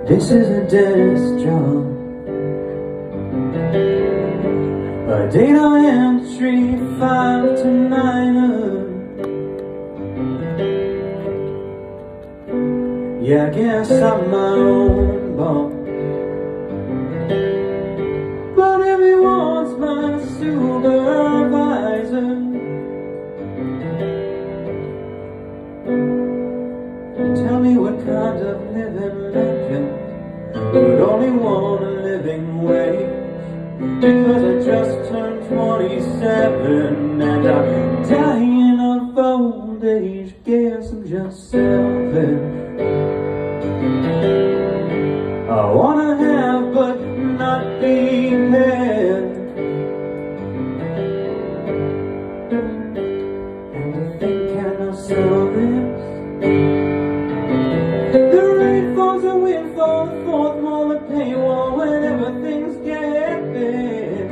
This is a dentist job. A data entry 5 to 9. Yeah, I guess I'm my own boss, but everyone's my supervisor. Tell me what kind of living legend would only want a living wage, because I just turned 27 and I'm dying of old age. Guess I'm just selfish. I wanna have but not be had, and I think, can I sell this? The rain falls, the wind falls, the fourth wall, the paywall, whenever things get bad.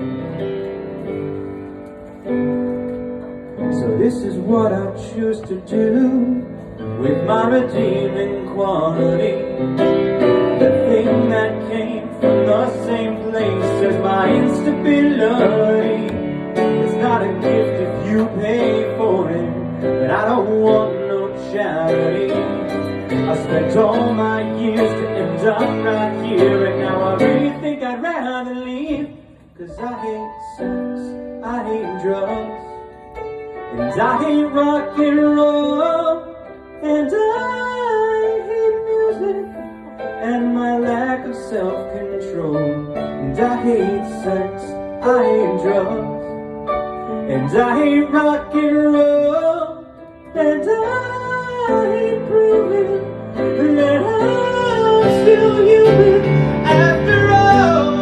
So this is what I choose to do with my redeeming quality, the thing that came from the same place as my instability. It's not a gift if you pay for it, but I don't want no charity. I spent all my years to end up right here, and now I really think I'd rather leave. Cause I hate sex, I hate drugs, and I hate rock and roll, and I hate music and my lack of self-control. And I hate sex, I hate drugs, and I hate rock and roll, and I hate proving that I'm still human after all.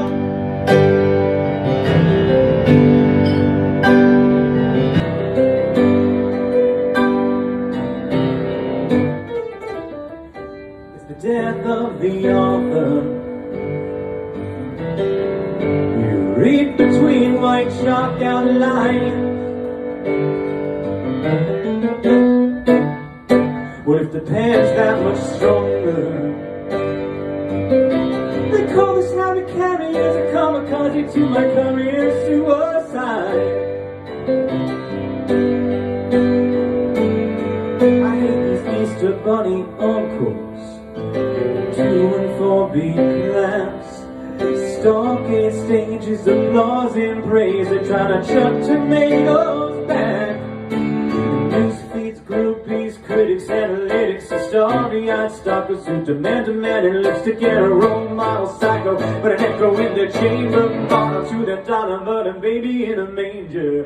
It's the death of the author. You read between white chalk outlines. What if the pen's that much stronger? They call this habit carriers a kamikaze to my career suicide. I hate these Easter bunny uncles, 2 and 4 B class, stalking stages, applause and praise. They're trying to chuck tomatoes back. Newsfeeds, groupies, critics, analytics, and starry-eyed stalkers who demand and lipstick and a role model psycho, but an echo in their chamber, bottle to the dollar, but a baby in a manger.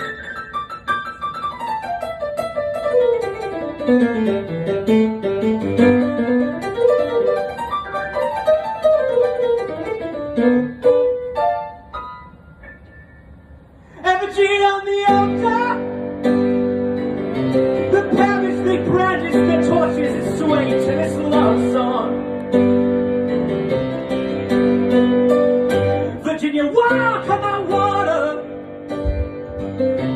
Effigy on the altar, the parish they brandish their torches and sway to this love song. Virginia, wow, come on, water.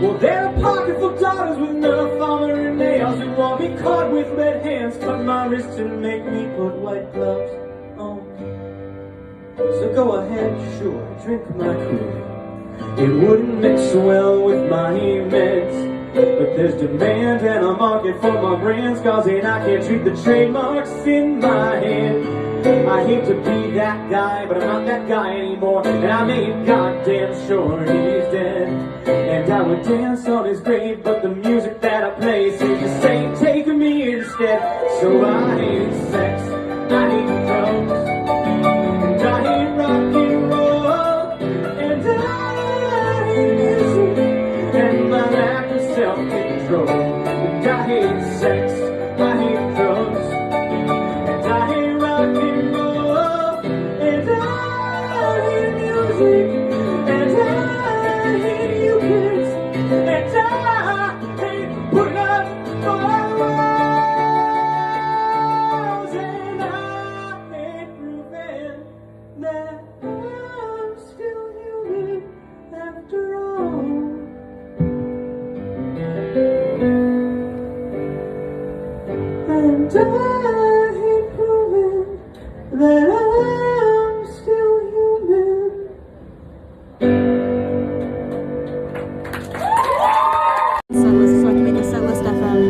Well, they're a pocket full of daughters with nerve armor and nails, and want me caught with red hands, cut my wrists and make me put white gloves on. So go ahead, sure, drink my Kool-Aid. It wouldn't mix well with my meds, but there's demand and a market for my brands, causing I can't treat the trademarks in my head. I hate to be that guy, but I'm not that guy anymore, and I made goddamn sure he's dead. And I would dance on his grave, but the music that I play seems to say, take me instead. So I hate sex, I hate drugs, and I hate rock and roll, and I hate music and my lack of self-control. And I hate sex, I hate drugs, and I hate rock and roll, and I hate music, and I hate you kids, and I hate putting up walls, and I hate proving that I'm still human after all. And I hate proving that I'm still human. Setlist, so I can make a Setlist FM.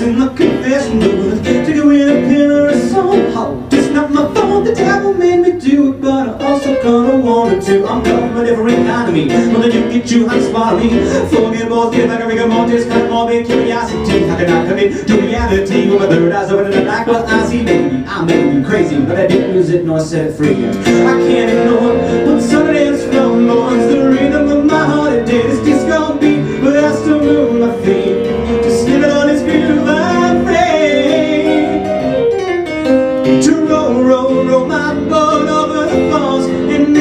In the confession booth, took it with a pen or a song. Oh, it's not my fault, the devil made me do it, but I also kinda wanted to. I'm coming with a different kind of me, well then you get you hot spot me. Forget balls, get like a rigor mortis, kind of morbid curiosity. How can I commit to reality with my third eyes open in the black? Well, I see, maybe I may be crazy, but I didn't lose it nor set it free. I can't ignore when Sundance flamboyance, the rhythm of my heart, it did its disco beat, but I still move my feet to slip it on its groove. I'm afraid to roll my boat over the falls, and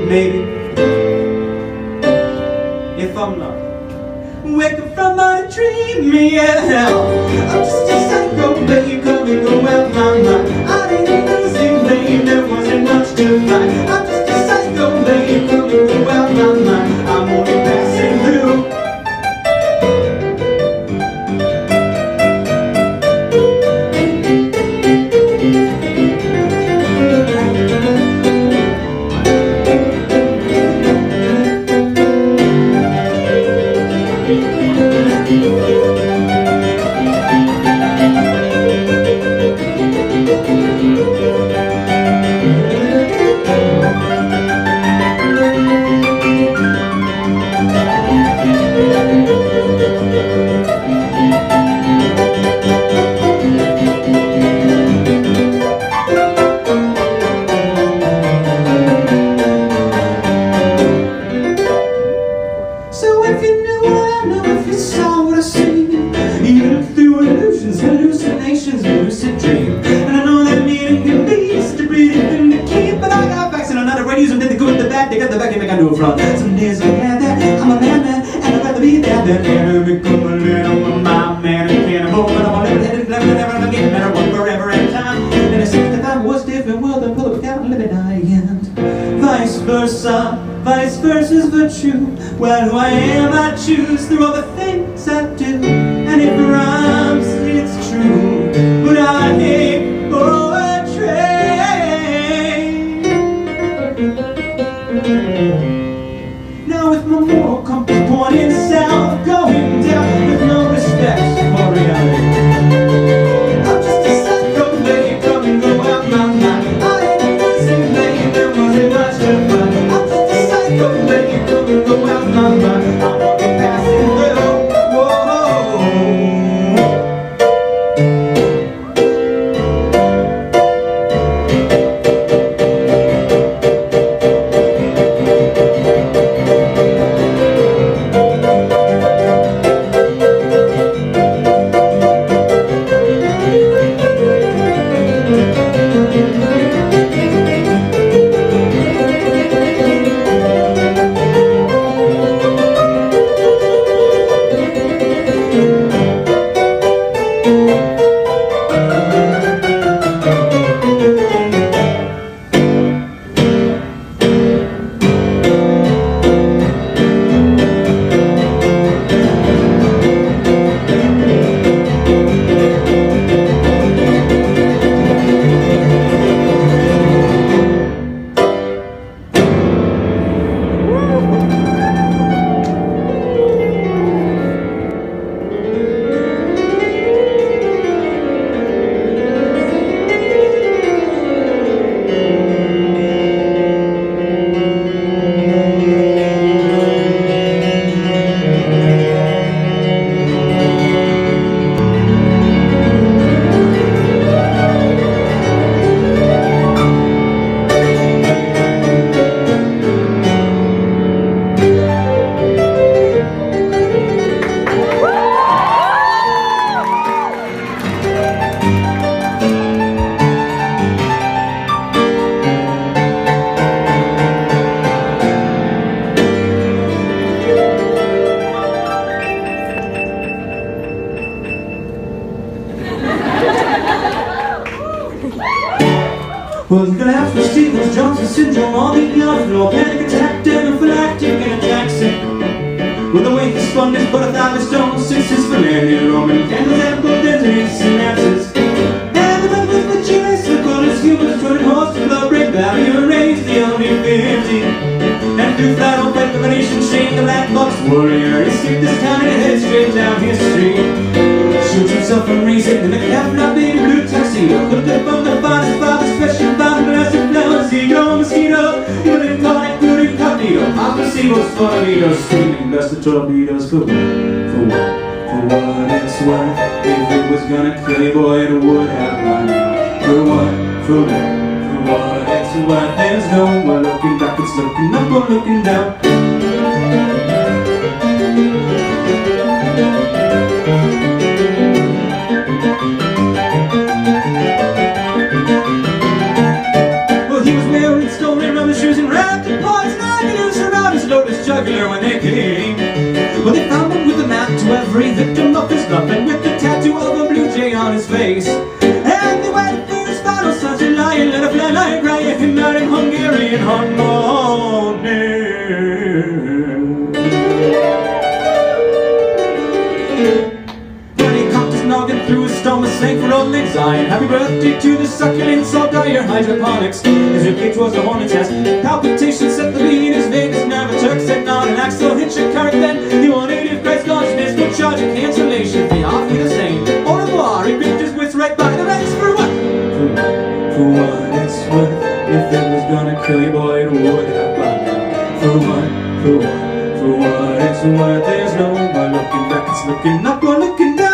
maybe, if I'm not wake up from my dream, yeah, I'm just a psycho, babe, come and go out my mind. I didn't losing, babe, there wasn't much to find. I'm just a psycho, babe, come and go out my mind. I'm only passing through. Hallucinations, lucid dream. And I know that meaning can be just a pretty thing to keep, but I got facts and I'm not afraid to use them. Did the good, the bad, they got the back, and I do it from. Some days I'm glad that I'm a madman, and I'd rather be that than ever become a little my man and cannibal. But I'm a never get better one forever at a time. And it seems that I was different, well then pull up out and live it out and vice versa's virtue. Well, who I am, I choose through all the things I do. And if it rhymes, it's true, but I hate poetry. Now with my moral compass pointing south, going down with no respect for reality. I'm just a psycho, babe, come and go out my mind. I ain't losing, babe, there wasn't much to find. I'm just a psycho, babe, come and go out my mind. I'm only passing through. Well, the collapse with Stevens-Johnson syndrome, all the young flow, panic attack, anaphylactic and ataxic. With the way he spun his butt out of stone, since his Philanian Roman candles have both entities synapses. And the members of the GS, the colors, humans, turning horse to blood, break barrier, raise the only 50. And do flat on paper, the nation shame, the black box warrior. He skipped this town and he head straight down history. Shoots himself from racing in the cap, not being blue tuxedo. Looked up on the father's father's special bomb, plastic flowers, ego, mosquito. You didn't call it good incognito. Pop placebos, tornadoes, screaming dust of torpedoes. For what it's worth. If it was gonna kill you, boy, it would have run. For what it's worth. There's no more looking back, it's looking up or looking down. Jugular when they came. Well, they found him with a map to every victim of his love, and with the tattoo of a blue jay on his face. And they went for his final such a lion, let a fly like Ryan, him out in Hungarian harmony. When he cocked his noggin through his stomach, sang for old Lang Syne. Happy birthday to the succulent salt dyer hydroponics. His ribcage was a hornet's nest. Palpitations set the beat in his veins. Never Turk said not an axle hitch a cart. Then he wanted if Christ consciousness would charge a cancellation fee. Off with the same. Au revoir. He gripped his wits right by the reins. For what? For what it's worth. If it was gonna kill you, boy, it would have by now. For what it's worth. There's no more looking back. It's looking up or looking down.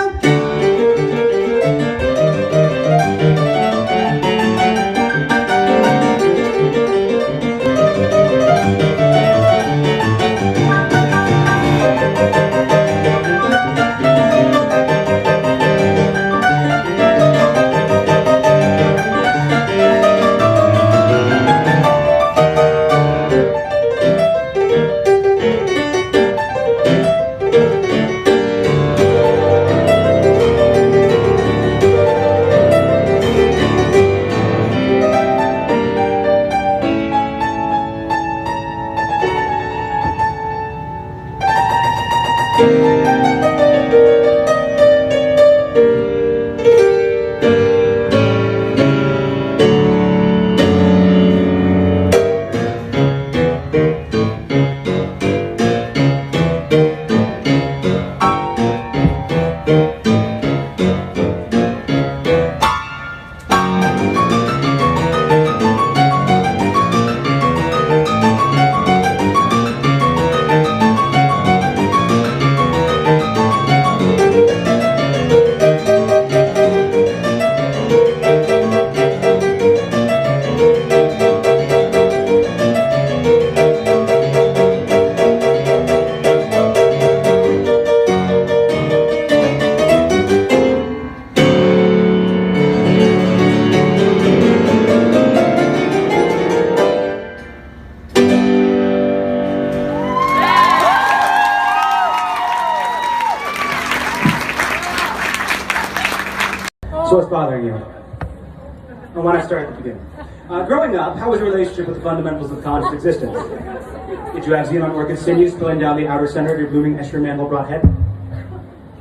So what's bothering you? I want to start at the beginning. Growing up, how was your relationship with the fundamentals of conscious existence? Did you have xenon orchid sinews spilling down the outer center of your blooming Escher Mandelbrot head?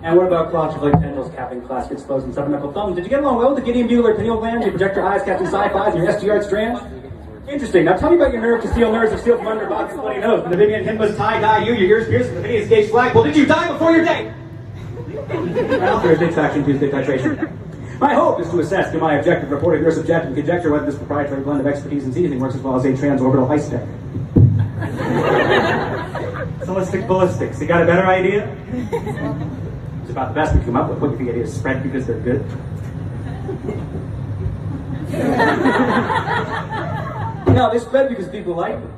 And what about clots of like tendrils capping classic exposed and supplemental thumbs? Did you get along well with the Gideon Bueller pineal glands, your projector eyes catching sci-fis, and your SGR strands? Interesting. Now tell me about your nerve to steal nerves of steel from under Bob's bloody nose. When the Vivian Himbas tie-dye you, your ears pierced with the hideous gauge flagpole. Did you die before your date? Well, Thursday faction, Tuesday titration. My hope is to assess through my objective reporting your subjective conjecture whether this proprietary blend of expertise and seasoning works as well as a transorbital ice tech. Holistic ballistics. You got a better idea? It's about the best we come up with. What if you get is spread because they're good? No, they spread because people like them.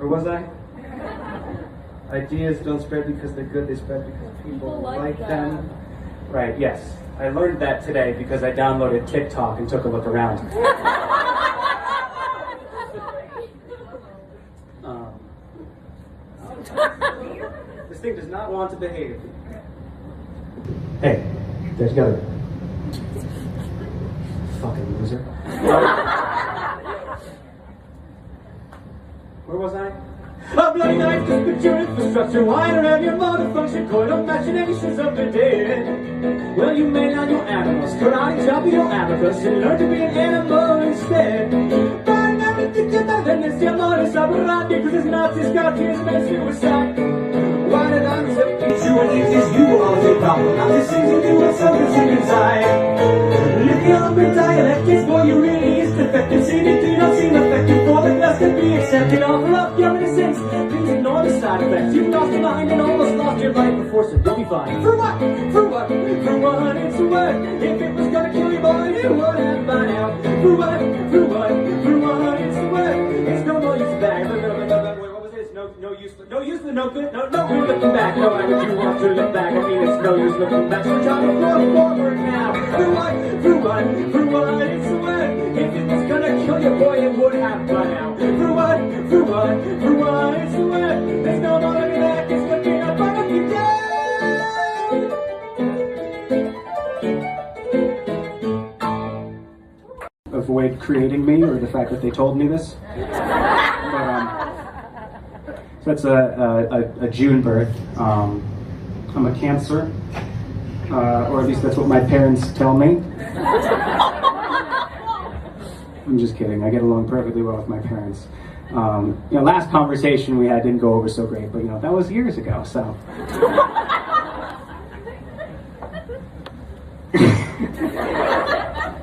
Or was I? Ideas don't spread because they're good, they spread because people like them. Right, yes. I learned that today because I downloaded TikTok and took a look around. thing does not want to behave. Hey, get together. Fucking loser. Where was I? A bloody knife just put your infrastructure wired around your motor-function coil imaginations of the dead. Well, you may learn your animals, karate chop your abacus, and learn to be an animal instead. But I never think about that, it's your modus operandi, because it's not this goddamn man suicide. Why did I accept you? I think it's you are the problem. I'm just thinking to myself and sick inside. Live your own dialect, it's for you really is defective. See that you don't seem effective, for the glass can be accepted. Offer up your innocence, please ignore the side effects. You've lost your mind and almost lost your life before, so you'll be fine. For what? For what? For what? It's a what? If it was gonna kill you, boy, you would have by now. For what? For what? For what? It's a what? It's no more use back. Wait, what was this? No use, no use, no good, no good looking back. No, why would you want to look back? I mean, it's no use looking back. So try to go forward now. For what? For what? For what? It's a what? If it was gonna kill you, boy, it would have by now. For what? For what? For what? It's a what? There's no more looking back. It's looking up on up you down. Avoid creating me, or the fact that they told me this. So that's a June birth. I'm a Cancer, or at least that's what my parents tell me. I'm just kidding. I get along perfectly well with my parents. Last conversation we had didn't go over so great, but that was years ago. So.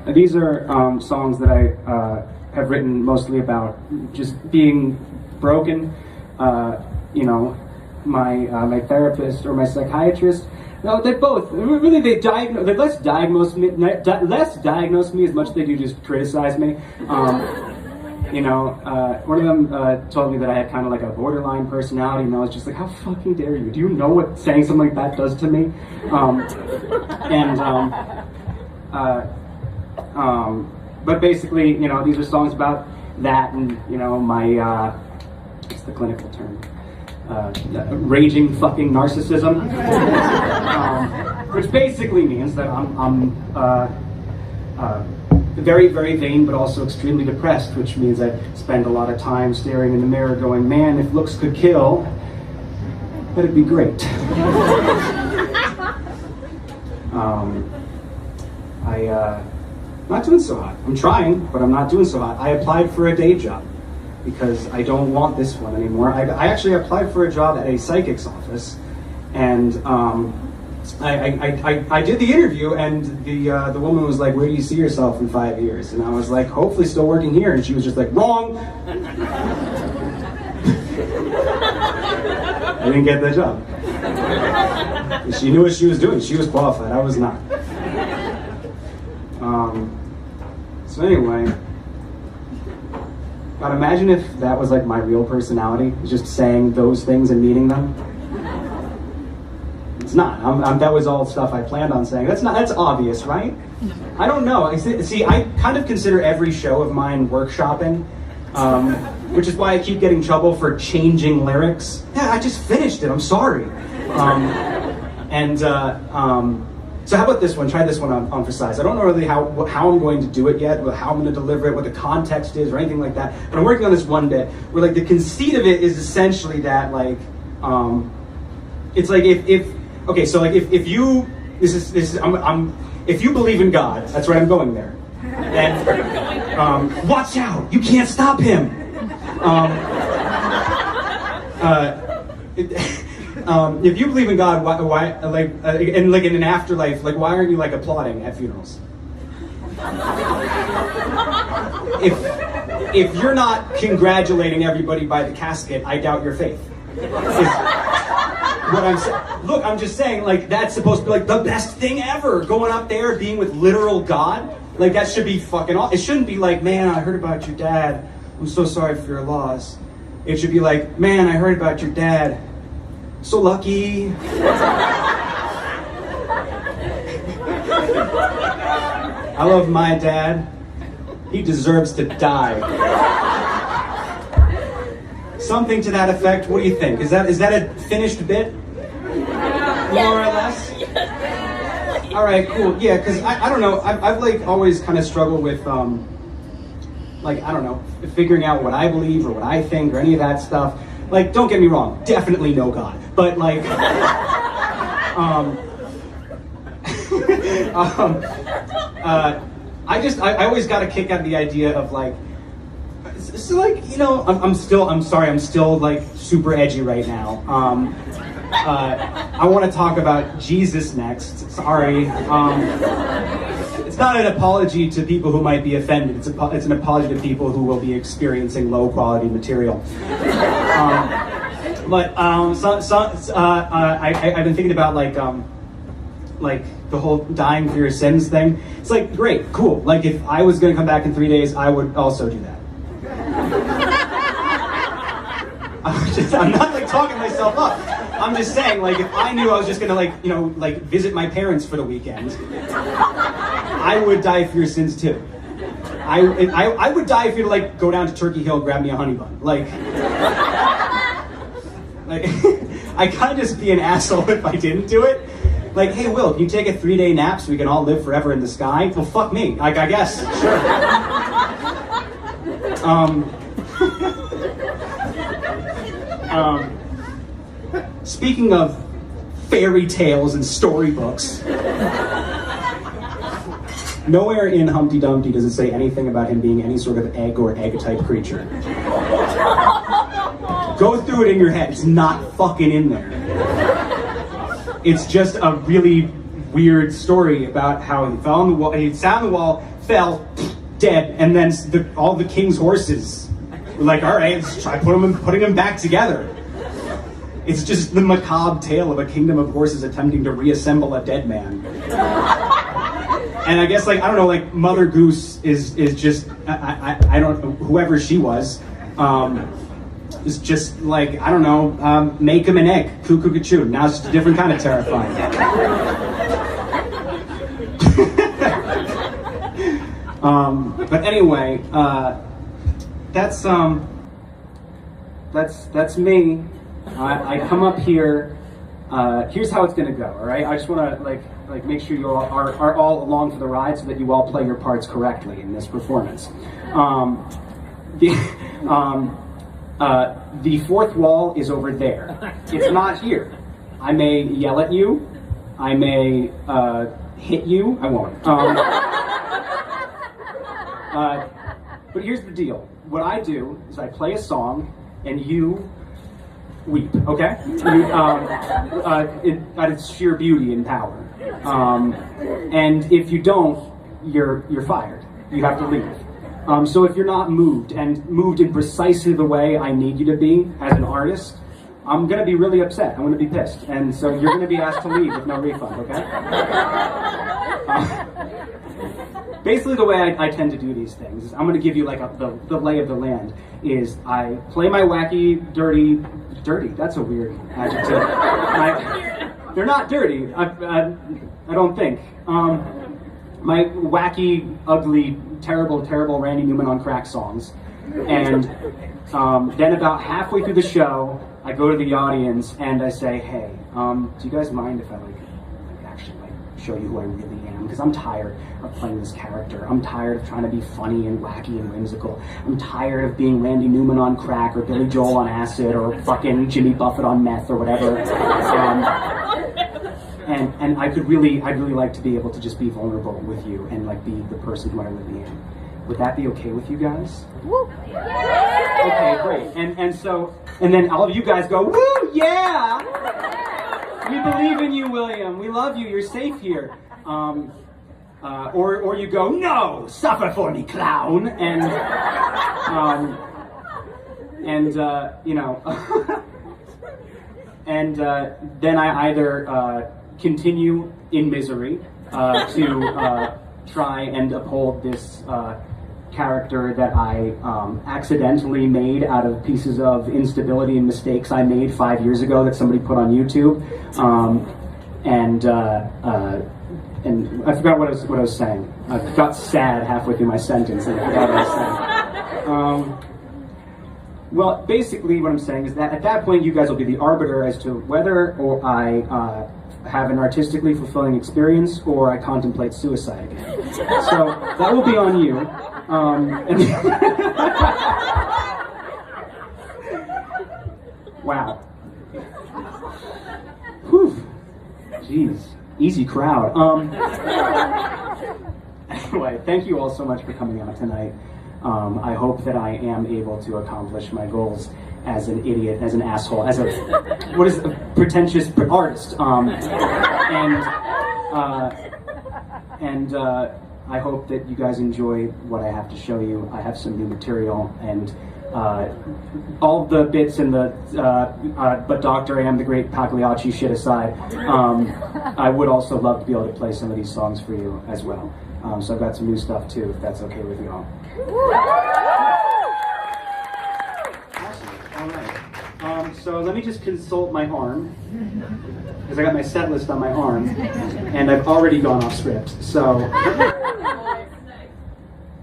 These are songs that I have written mostly about just being broken. My therapist or my psychiatrist. No, they both. Really, they less diagnose me as much as they do just criticize me. One of them told me that I had kind of like a borderline personality, and I was just like, how fucking dare you? Do you know what saying something like that does to me? But basically, these are songs about that, and my what's the clinical term? Raging fucking narcissism, which basically means that I'm very, very vain, but also extremely depressed, which means I spend a lot of time staring in the mirror going, man, if looks could kill, that'd be great. Not doing so hot. I'm trying, but I'm not doing so hot. I applied for a day job because I don't want this one anymore. I actually applied for a job at a psychic's office, and I did the interview, and the woman was like, where do you see yourself in 5 years? And I was like, hopefully still working here. And she was just like, wrong. I didn't get the job. She knew what she was doing. She was qualified. I was not. So anyway, God, imagine if that was like my real personality, just saying those things and meaning them. It's not. That was all stuff I planned on saying. That's obvious, right? I don't know. See, I kind of consider every show of mine workshopping, which is why I keep getting in trouble for changing lyrics. Yeah, I just finished it. I'm sorry. So how about this one? Try this one on for size. I don't know really how I'm going to do it yet, or how I'm going to deliver it, what the context is, or anything like that. But I'm working on this one bit where, like, the conceit of it is essentially that, like, it's like if you if you believe in God, that's right. I'm going there. And watch out! You can't stop him. If you believe in God, why and like in an afterlife, like why aren't you like applauding at funerals? If you're not congratulating everybody by the casket, I doubt your faith. What I'm saying. Look, I'm just saying, like, that's supposed to be like the best thing ever. Going up there, being with literal God, like that should be fucking awesome. It shouldn't be like, man, I heard about your dad. I'm so sorry for your loss. It should be like, man, I heard about your dad. So lucky. I love my dad. He deserves to die. Something to that effect. What do you think? Is that a finished bit? More or less? All right, cool. Yeah, because I don't know. I've like always kind of struggled with, like, I don't know, figuring out what I believe or what I think or any of that stuff. Like, don't get me wrong, definitely no God. But like, I always got a kick out of the idea of like, so like, you know, I'm still like super edgy right now. I want to talk about Jesus next. Sorry. It's not an apology to people who might be offended. It's an apology to people who will be experiencing low quality material. I've been thinking about like the whole dying for your sins thing. It's like, great, cool. Like if I was going to come back in 3 days, I would also do that. I'm not like talking myself up. I'm just saying, like, if I knew I was just gonna, like, you know, like, visit my parents for the weekend, I would die for your sins too. I would die if you like go down to Turkey Hill, grab me a honey bun. Like I kind of just be an asshole if I didn't do it. Like, hey, Will, can you take a 3-day nap so we can all live forever in the sky? Well, fuck me. Like, I guess, sure. Speaking of fairy tales and storybooks, nowhere in Humpty Dumpty does it say anything about him being any sort of egg or egg-type creature. Go through it in your head. It's not fucking in there. It's just a really weird story about how he fell on the wall, he sat on the wall, fell, dead, and then all the king's horses were like, all right, let's try putting them back together. It's just the macabre tale of a kingdom of horses attempting to reassemble a dead man. And I guess, like, I don't know, like, Mother Goose is just, I don't know, whoever she was, is just like, I don't know, make him an egg, cuckoo-ca-choo. Now it's just a different kind of terrifying. But anyway, that's me. I come up here. Here's how it's gonna go. All right. I just want to like make sure you all are all along for the ride, so that you all play your parts correctly in this performance. The fourth wall is over there. It's not here. I may yell at you. I may hit you. I won't. But here's the deal. What I do is I play a song, and you weep, okay? At its sheer beauty and power. And if you don't, you're fired. You have to leave. So if you're not moved, and moved in precisely the way I need you to be as an artist, I'm gonna be really upset. I'm gonna be pissed. And so you're gonna be asked to leave with no refund, okay? Basically the way I tend to do these things is I'm gonna give you like the lay of the land. Is I play my wacky, dirty, that's a weird adjective. They're not dirty, I don't think. My wacky, ugly, terrible Randy Newman on crack songs. And then about halfway through the show, I go to the audience and I say, hey, do you guys mind if I actually show you who I really am? Because I'm tired of playing this character. I'm tired of trying to be funny and wacky and whimsical. I'm tired of being Randy Newman on crack or Billy Joel on acid or fucking Jimmy Buffett on meth or whatever. And I'd really like to be able to just be vulnerable with you and like be the person who I really am. Would that be okay with you guys? Woo! Okay, great. And then all of you guys go, woo, yeah! We believe in you, William. We love you. You're safe here. Or you go, no, suffer for me, clown. You know, and then I either continue in misery to try and uphold this character that I accidentally made out of pieces of instability and mistakes I made 5 years ago that somebody put on YouTube, and I forgot what I was saying. I got sad halfway through my sentence and I forgot what I was saying. Well, basically what I'm saying is that at that point you guys will be the arbiter as to whether or I have an artistically fulfilling experience, or I contemplate suicide again. So that will be on you. Wow. Whew. Jeez. Easy crowd. Anyway, thank you all so much for coming out tonight. I hope that I am able to accomplish my goals as an idiot, as an asshole, as a pretentious artist. And I hope that you guys enjoy what I have to show you. I have some new material, and all the bits in the but Dr. I Am the Great Pagliacci shit aside, I would also love to be able to play some of these songs for you as well. So I've got some new stuff too, if that's okay with you all. Awesome. All right. So let me just consult my arm, because I got my set list on my arm, and I've already gone off script. So,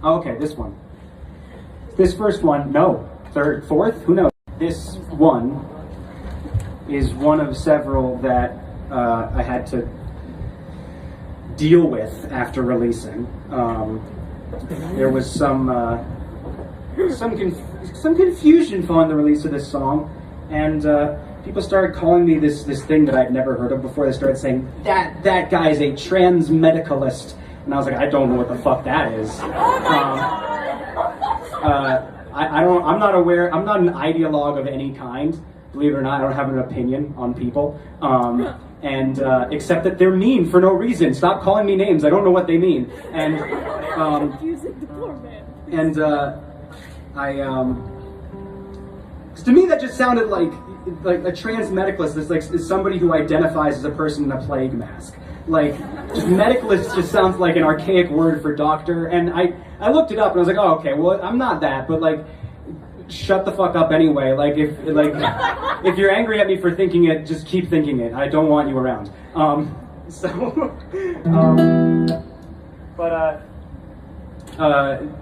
okay, this one. This first one, no, third, fourth, who knows? This one is one of several that I had to deal with after releasing. There was some confusion following the release of this song, and people started calling me this thing that I'd never heard of before. They started saying that guy's a trans medicalist, and I was like, I don't know what the fuck that is. I'm not aware. I'm not an ideologue of any kind. Believe it or not, I don't have an opinion on people. And except that they're mean for no reason. Stop calling me names. I don't know what they mean. And to me that just sounded like a trans medicalist is somebody who identifies as a person in a plague mask. Like, just medicalist just sounds like an archaic word for doctor. And I looked it up and I was like, oh, okay, well, I'm not that, but like, shut the fuck up anyway. Like, if you're angry at me for thinking it, just keep thinking it. I don't want you around.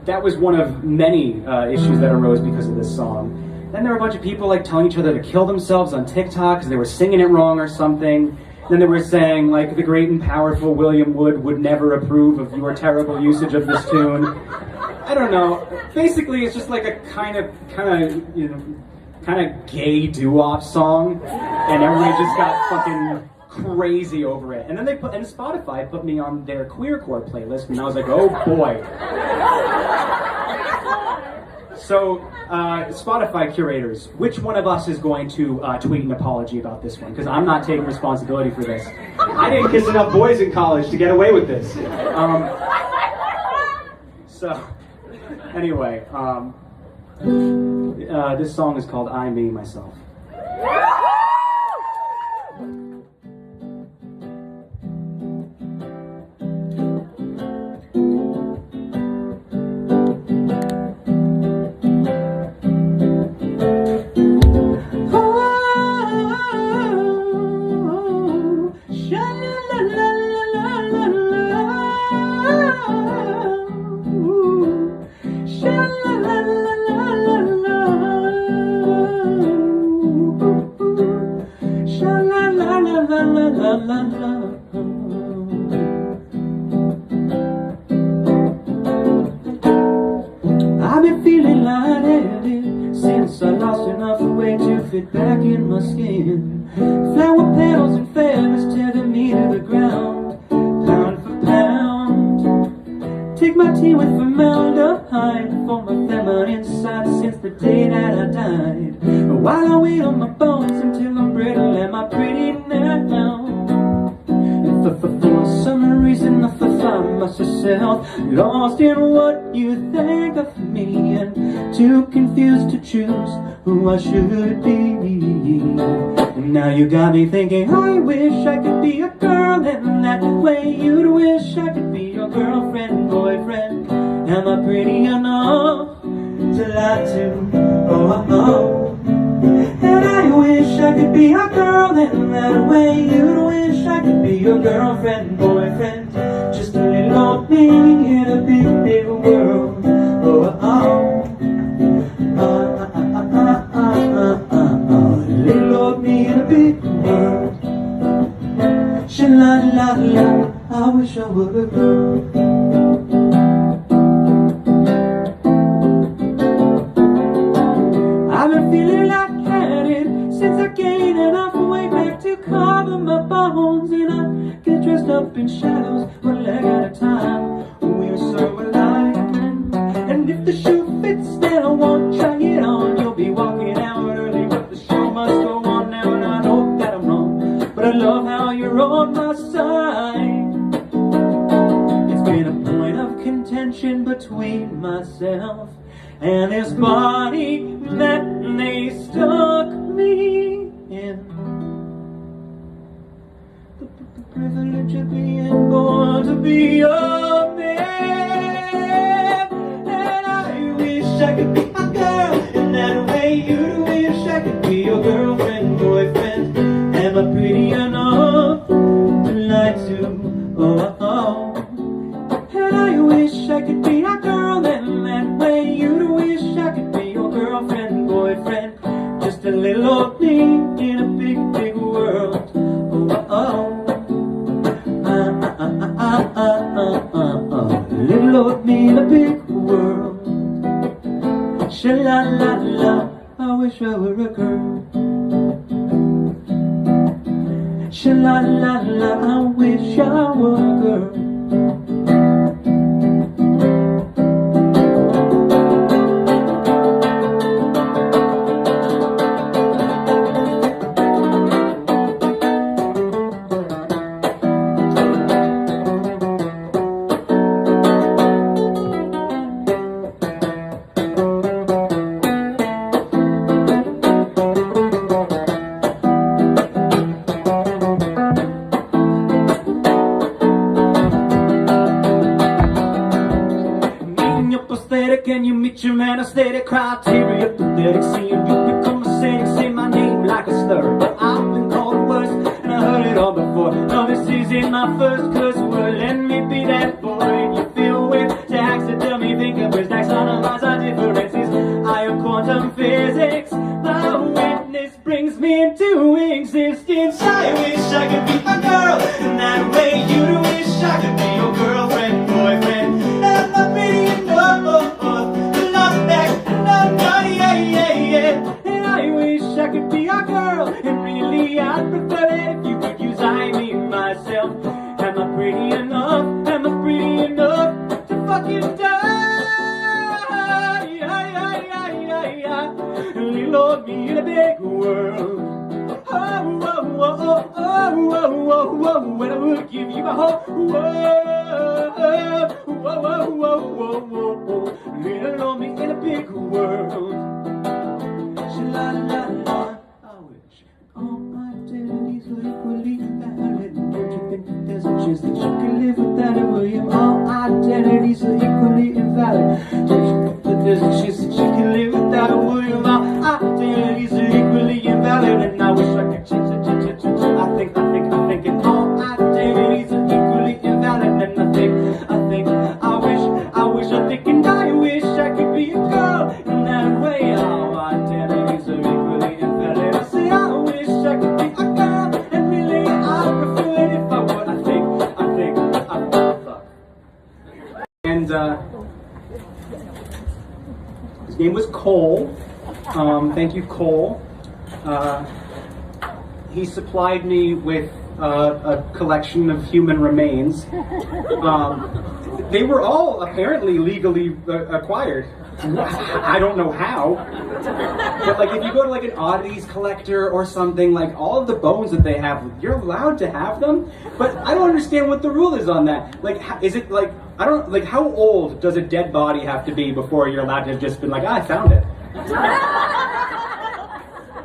That was one of many issues that arose because of this song. Then there were a bunch of people like telling each other to kill themselves on TikTok because they were singing it wrong or something. Then they were saying like the great and powerful William Wood would never approve of your terrible usage of this tune. I don't know. Basically, it's just like a kind of gay doo-wop song, and everybody just got fucking crazy over it. And then Spotify put me on their queercore playlist, and I was like, oh boy. So, Spotify curators, which one of us is going to tweet an apology about this one? Because I'm not taking responsibility for this. I didn't kiss enough boys in college to get away with this. So, anyway, this song is called I, Me, Myself. I've been feeling lightheaded since I lost enough weight to fit back in my skin. Flower petals and feathers tether me to the ground, pound for pound. Take my tea with formaldehyde for my feminine side since the day that I died. While I wait on my bones until I'm brittle, am I pretty now? For some reason I find myself lost in what you think of me, and too confused to choose who I should be. And now you got me thinking, I wish I could be a girl, and that way you'd wish I could be your girlfriend, boyfriend. Am I pretty enough to lie to? Oh. And I wish I could be a girl, and that way you'd wish I could be your girlfriend, boyfriend. Just a little old me in a big, big world. Little old me in a big world. I wish I were a girl. I've been feeling lightheaded since I gained enough weight back to cover my bones, and I get dressed up in shadows one leg at a time. We're so alike, and if the shoe fits, then I won't try it on. You'll be walking out early, but the show must go on now, and I know that I'm wrong, but I love how you're on my side. It's been a point of contention between myself and this body that they stuck me in. The privilege of being born to be a man, and I wish I could be a girl in that way. You wish I could be your girlfriend, boyfriend. Am I pretty enough to lie to? Oh, oh. And I wish I could be a girl in that way. You wish I could be your girlfriend, boyfriend. Just a little old me in a big, big world. Oh, oh. Little old me in a big world. Sha-la-la-la, I wish I were a girl. Sha-la-la-la, I wish I were a girl. Can you meet your man? Aesthetic criteria, pathetic. Seeing you become a saint, say my name like a slur. But I've been called worse, and I heard it all before. No, this isn't my first curse word. Let me be that boy you feel with taxidermy fingerprints, taxonomize our differences. I am quantum physics. My witness brings me into existence. I wish I could be a girl in that way. You wish I could be your girlfriend, boyfriend. Am I pretty enough? And I wish I could be a girl, and really I'd prefer it if you could use I, me, myself. Am I pretty enough? Am I pretty enough to fucking die? Little old me in a big world. Oh, oh, oh, oh, oh, oh, oh, oh, when I would give you my whole world. Whoa, whoa, whoa, whoa, whoa, whoa. Little old me in a big world. La la la, I wish all my identities were equally valid. Don't you think that there's a chance that you can live without it, William? All identities are equally invalid. Don't you think that there's a chance that you can live without it, William? All identities are equally invalid, and I wish I could change it. I think, and all identities are equally invalid, and I think, I wish, and I wish I could be a girl in that way. All identities are equally invalid. I say I wish I could be a girl, and really I prefer it if I would. I think, fuck. And his name was Cole. Thank you, Cole. He supplied me with a collection of human remains. They were all apparently legally acquired. I don't know how. But like if you go to like an oddities collector or something, like all of the bones that they have, you're allowed to have them. But I don't understand what the rule is on that. Like, is it like, I don't, like how old does a dead body have to be before you're allowed to have just been like, I found it.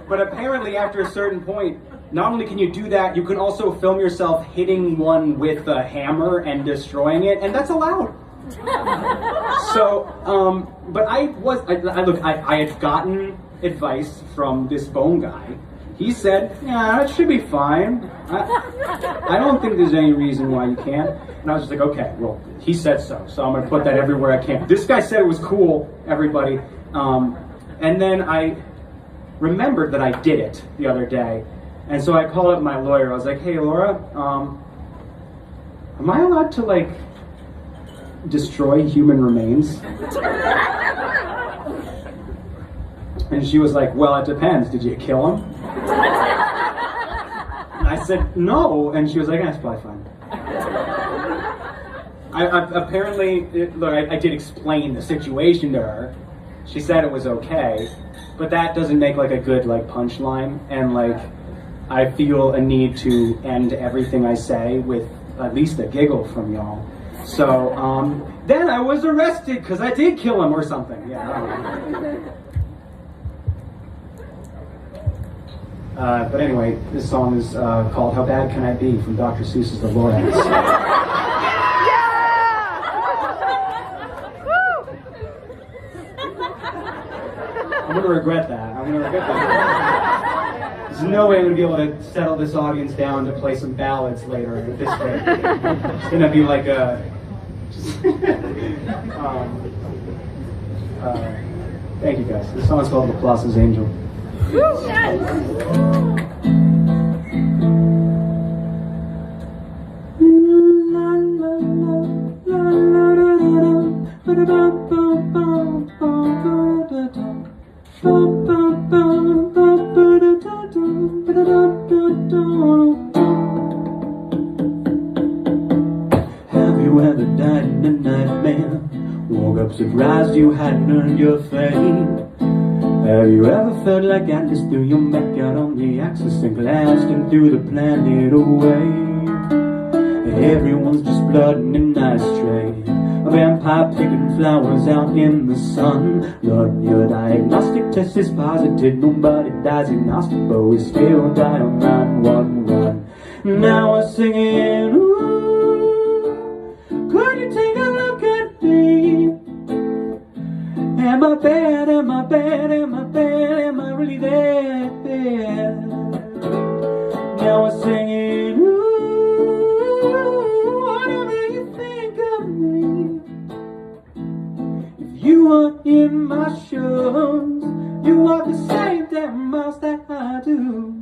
But apparently after a certain point, not only can you do that, you can also film yourself hitting one with a hammer and destroying it, and that's allowed. So, but I had gotten advice from this bone guy. He said, yeah, it should be fine. I don't think there's any reason why you can't. And I was just like, okay, well, he said so I'm gonna put that everywhere I can. This guy said it was cool, everybody. And then I remembered that I did it the other day. And so I called up my lawyer. I was like, hey, Laura, am I allowed to, like, destroy human remains? And she was like, well, it depends. Did you kill him? And I said, no. And she was like, that's probably fine. I did explain the situation to her. She said it was okay, but that doesn't make like a good like punchline. And like, I feel a need to end everything I say with at least a giggle from y'all. So then I was arrested because I did kill him or something. Yeah. I don't know. But anyway, this song is called How Bad Can I Be from Dr. Seuss's The Lorax. I'm going to regret that. There's no way I'm going to be able to settle this audience down to play some ballads later at this rate. It's going to be like a... thank you guys. This song is called Laplace's Angel. Have you ever died in a nightmare? Woke up surprised you hadn't earned your fame? Have you ever felt like Atlas threw your mech out on the axis and glassed and threw the planet away? Everyone's just blood in an ashtray, a vampire picking flowers out in the sun. Lord, your diagnostic test is positive, nobody dies agnostic, but we still die on 911. Now we're singing, ooh, could you take a look at me? Am I bad, am I bad, am I bad, am I really that bad? Now we're singing, ooh, whatever you think of me. If you are in my shoes, you walk the same damn miles that I do.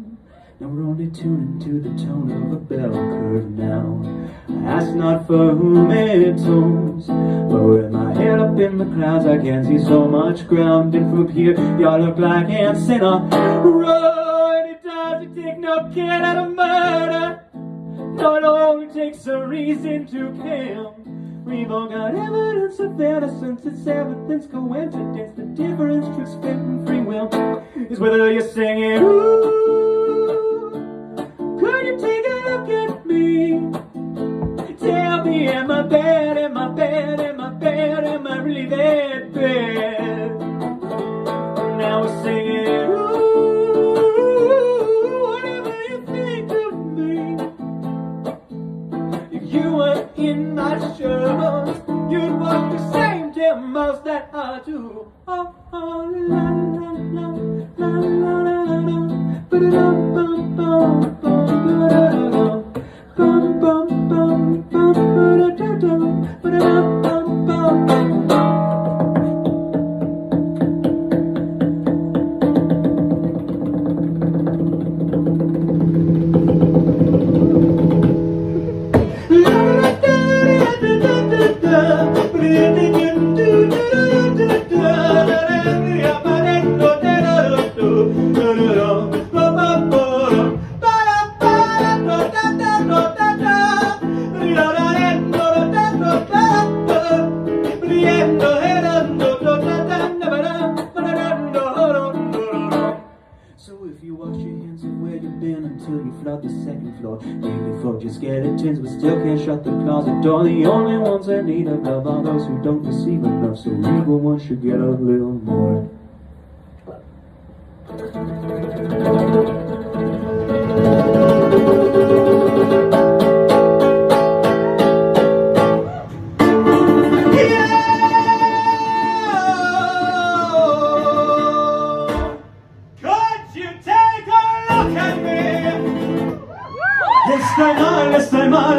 Now we're only tuning to the tone of a bell curve now. I ask not for whom it tones, but with my head up in the clouds I can't see so much ground. And from here y'all look like ants in a row. It doesn't take no kid out of murder, no, it only takes a reason to kill. We've all got evidence of innocence, it's everything's coincidence. The difference between spit and free will is whether you're singing, ooh, could you take a look at me? Tell me, am I bad, am I bad, am I bad, am I really that bad? Now we're singing, ooh, whatever you think of me. If you were in my shoes, you'd walk the same damn miles that I do. Oh, oh, la, la, la, la, la, la, la, ba-da-dum-bum-bum. Just get it tins, but still can't shut the closet door. The only ones that need of love are those who don't receive enough. So evil ones should get a little more.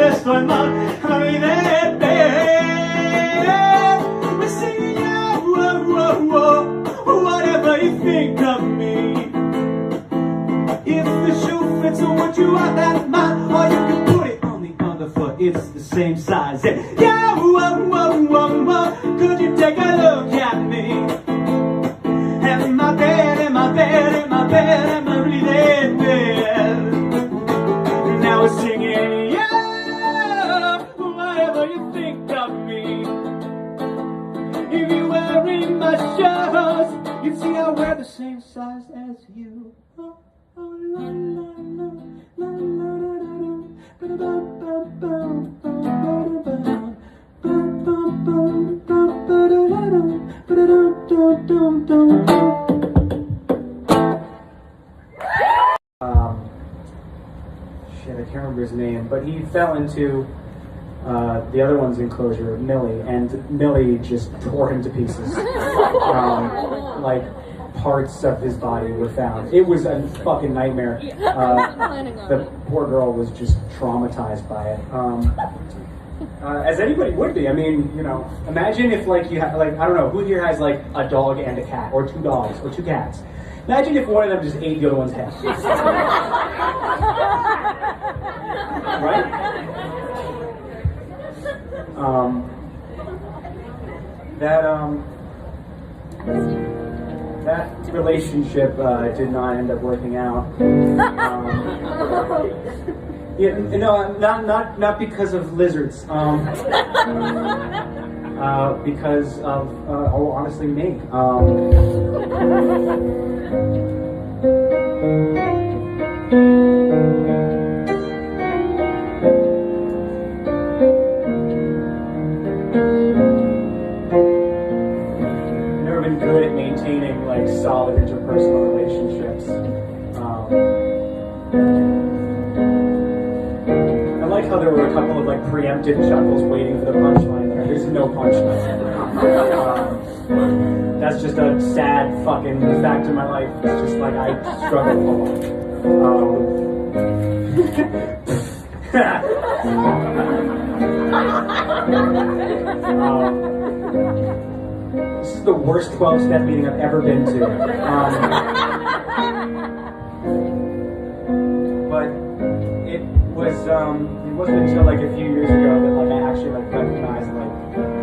Estoy mal, la vida es bella. We're singing out, whoa, whoa, whoa. I said, yeah, whoa, whoa, whoa, whoa, could you take a look at me? Am I bad, am I bad, am I bad, am I really that bad? Now we're singing, yeah, whatever you think of me. If you're wearing my shirts, you'd see I wear the same size as you. Oh, oh, la, la, la, la, la, la, la, shit, I can't remember his name, but he fell into the other one's enclosure, Millie, and Millie just tore him to pieces. Like, parts of his body were found. It was a fucking nightmare. The poor girl was just traumatized by it. As anybody would be. I mean, you know, imagine if like you have, like, I don't know, who here has like a dog and a cat, or 2 dogs, or 2 cats? Imagine if one of them just ate the other one's head. Right? That relationship did not end up working out. Yeah, no, not because of lizards. Because of, oh, honestly, me. Never been good at maintaining like solid interpersonal relationships. I like how there were a couple of like preemptive chuckles waiting for the punchline there. There's no punchline. That's just a sad fucking fact of my life. It's just like I struggle a lot. This is the worst 12-step meeting I've ever been to. But it wasn't until like a few years ago that like I actually like recognized like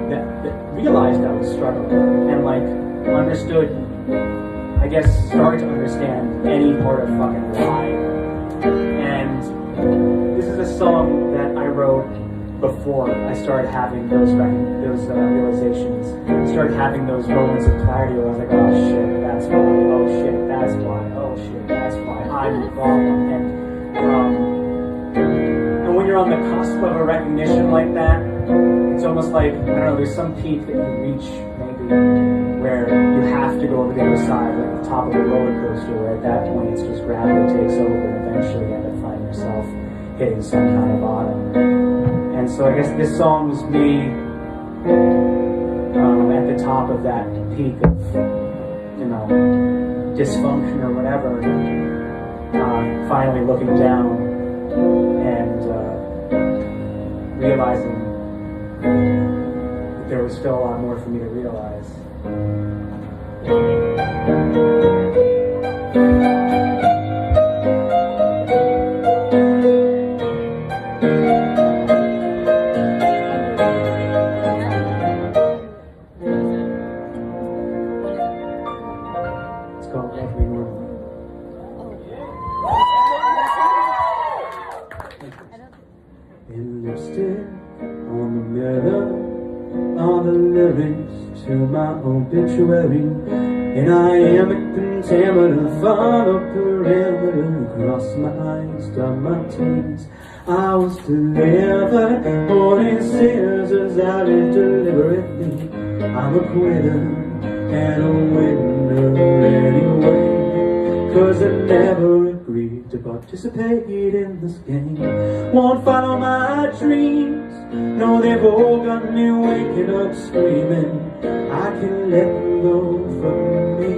that realized I was struggling and like understood, I guess started to understand any part of fucking why. And this is a song that I wrote before I started having those realizations. I started having those moments of clarity where I was like, oh shit, that's why, oh shit, that's why, oh shit, that's why, I'm the problem. And when you're on the cusp of a recognition like that, it's almost like, I don't know, there's some peak that you reach maybe where you have to go over the other side, like the top of a roller coaster, where at that point it's just gravity takes over and eventually you end up finding yourself hitting some kind of bottom. And so I guess this song was me at the top of that peak of, you know, dysfunction or whatever, finally looking down and realizing that there was still a lot more for me to realize. It's called Love Me Normal. In lipstick on the mirror are the lyrics to my obituary, and I am a pentameter, follow perimeter, cross my eyes, dot my T's. I was delivered, holding scissors, I lived deliberately. I'm a quitter and a winner anyway, 'cause I never agreed to participate in this game. Won't follow my dreams, no, they've all got me waking up screaming. I can let them go from me.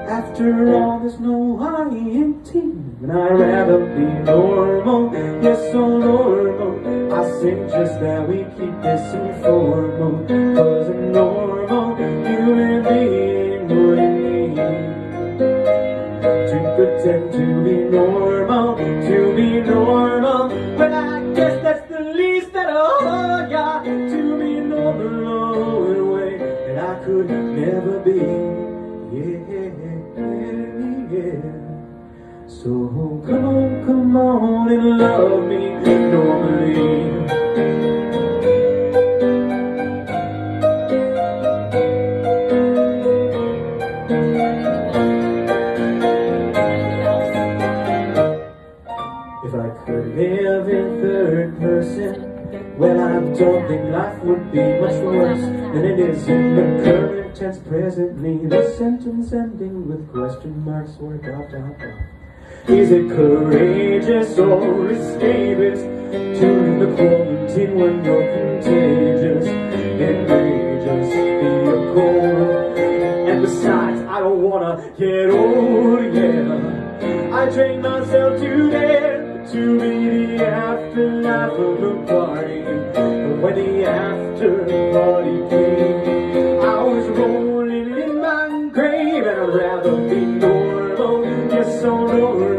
After all, there's no I in team, and I'd rather be normal, yes, so normal. I say just that we keep this informal, 'cause I'm normal, human being, what it means to pretend to be normal, to be normal. Well, I guess that's the least that all, yeah. So come on and love me normally. If I could live in third person, well, I don't think life would be much worse than it is in the current tense presently. The sentence ending with question marks or dot dot dot. Is it courageous or escapist during the quarantine when you're contagious and courageous be a cold? And besides, I don't wanna get old, yeah. I trained myself to death to be the afterlife of the party. But when the after party came, I was rolling in my grave, and I'd rather be normal, yes, so normal.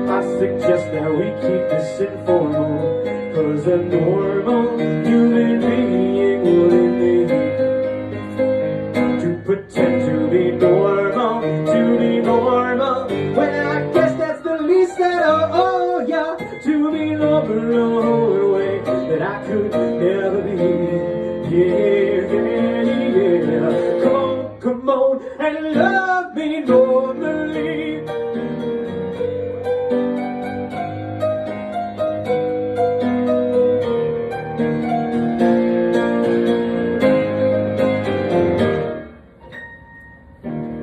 I suggest that we keep this informal, 'cause a normal human being wouldn't need to pretend to be normal, to be normal. Well, I guess that's the least that oh yeah, to be normal, no way that I could never be. Yeah, yeah, yeah. Come on, and love me normally.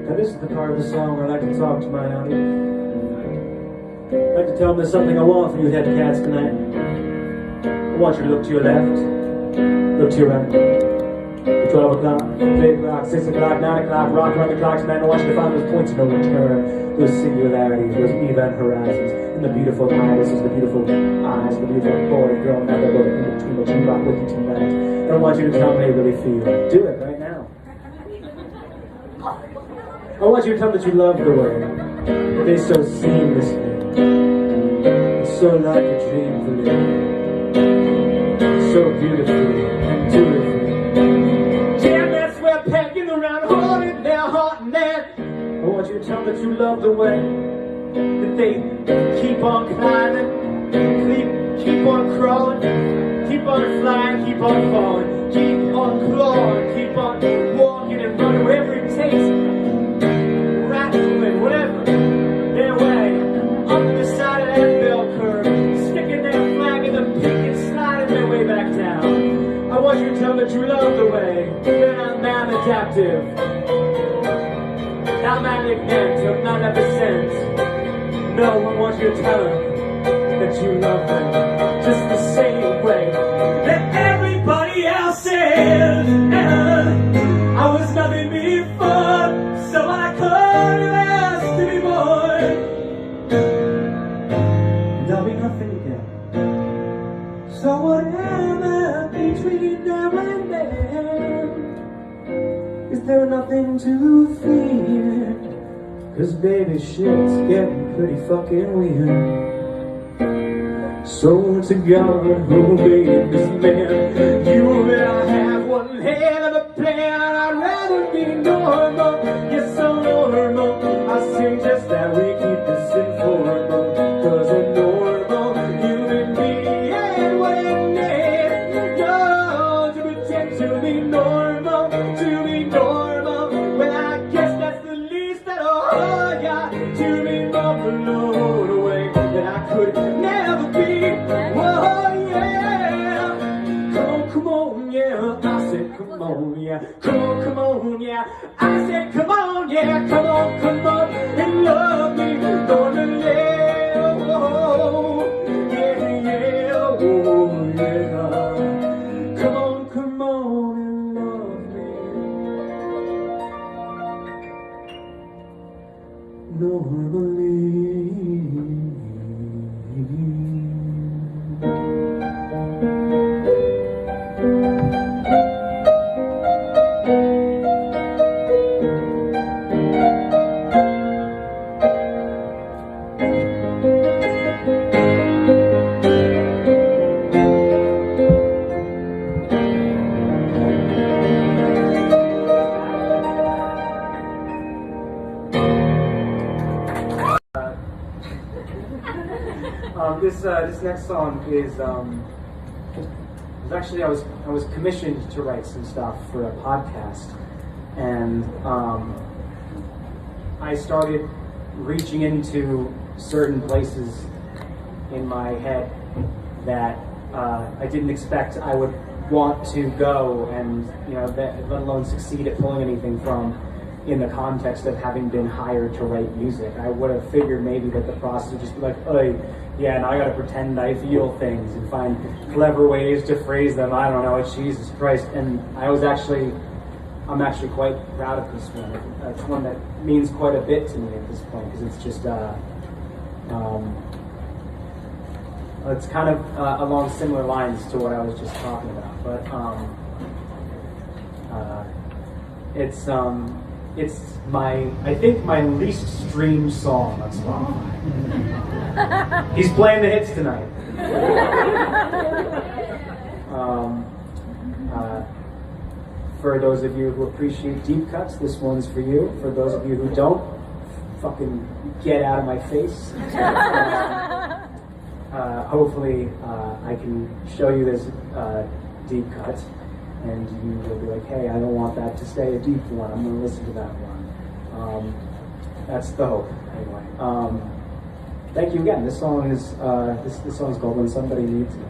Now this is the part of the song where I like to talk to my audience. I'd like to tell them there's something I want from you head cats tonight. I want you to look to your left, look to your right. 12 o'clock, 8 o'clock, 6 o'clock, 9 o'clock, rock around the clocks, man. I want you to find those points of no return, those singularities, those event horizons, and the beautiful irises, the beautiful eyes, the beautiful boy, girl, now they're both in between that you rock with you tonight. And I want you to tell me how you really feel. Do it right now. I want you to tell them that you love the way that they so seamlessly, so like a dream for you, so beautifully and dutifully. Damn, that's where pegging around, holding their heart and that. I want you to tell them that you love the way that they keep on climbing, keep on crawling, keep on flying, keep on falling, keep on clawing, keep on walking and running wherever it takes. Whatever, their way, up the side of that bell curve, sticking their flag in the peak and sliding their way back down. I want you to tell them that you love the way they're not maladaptive, not malignant, or not ever. No, I want you to tell them that you love them just the same way that everybody else is. I was nothing before, so I couldn't ask to be more. And I'll be nothing again. So whatever between now and then, is there nothing to fear? 'Cause baby, shit's getting pretty fucking weird. So to God who made this man, you and I have one hell of a plan. I'd rather be normal, yes, so normal. I suggest that we keep this informal, 'cause a normal human being wouldn't need no to pretend to be normal, to be normal. Well, I guess that's the least that oh yeah, to be normal, the way that I could never be. Whoa, yeah. Come on, yeah. I said, come on, yeah. Come on, yeah. I said, come on, yeah. Come on, and love me. Gonna live, oh, yeah, yeah, oh, yeah. Come on, and love me. Normally. this next song is actually I was commissioned to write some stuff for a podcast, and I started reaching into certain places in my head that I didn't expect I would want to go, and let alone succeed at pulling anything from, in the context of having been hired to write music. I would have figured maybe that the process would just be like, oh yeah, now I gotta pretend I feel things and find clever ways to phrase them. I don't know, Jesus Christ. And I'm actually quite proud of this one. It's one that means quite a bit to me at this point, because it's just it's kind of along similar lines to what I was just talking about, but it's I think my least streamed song on Spotify. He's playing the hits tonight. For those of you who appreciate deep cuts, this one's for you. For those of you who don't, fucking get out of my face. Hopefully, I can show you this deep cut, and you will be like, hey, I don't want that to stay a deep one. I'm going to listen to that one. That's the hope, anyway. Thank you again. This song is this song is called "When Somebody Needs Me."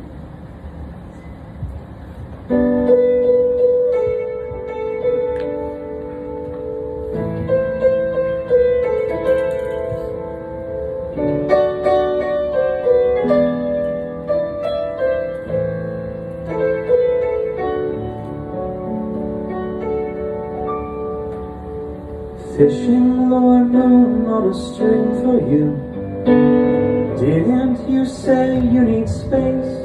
Fishing Lord Moon on a string for you. Didn't you say you need space?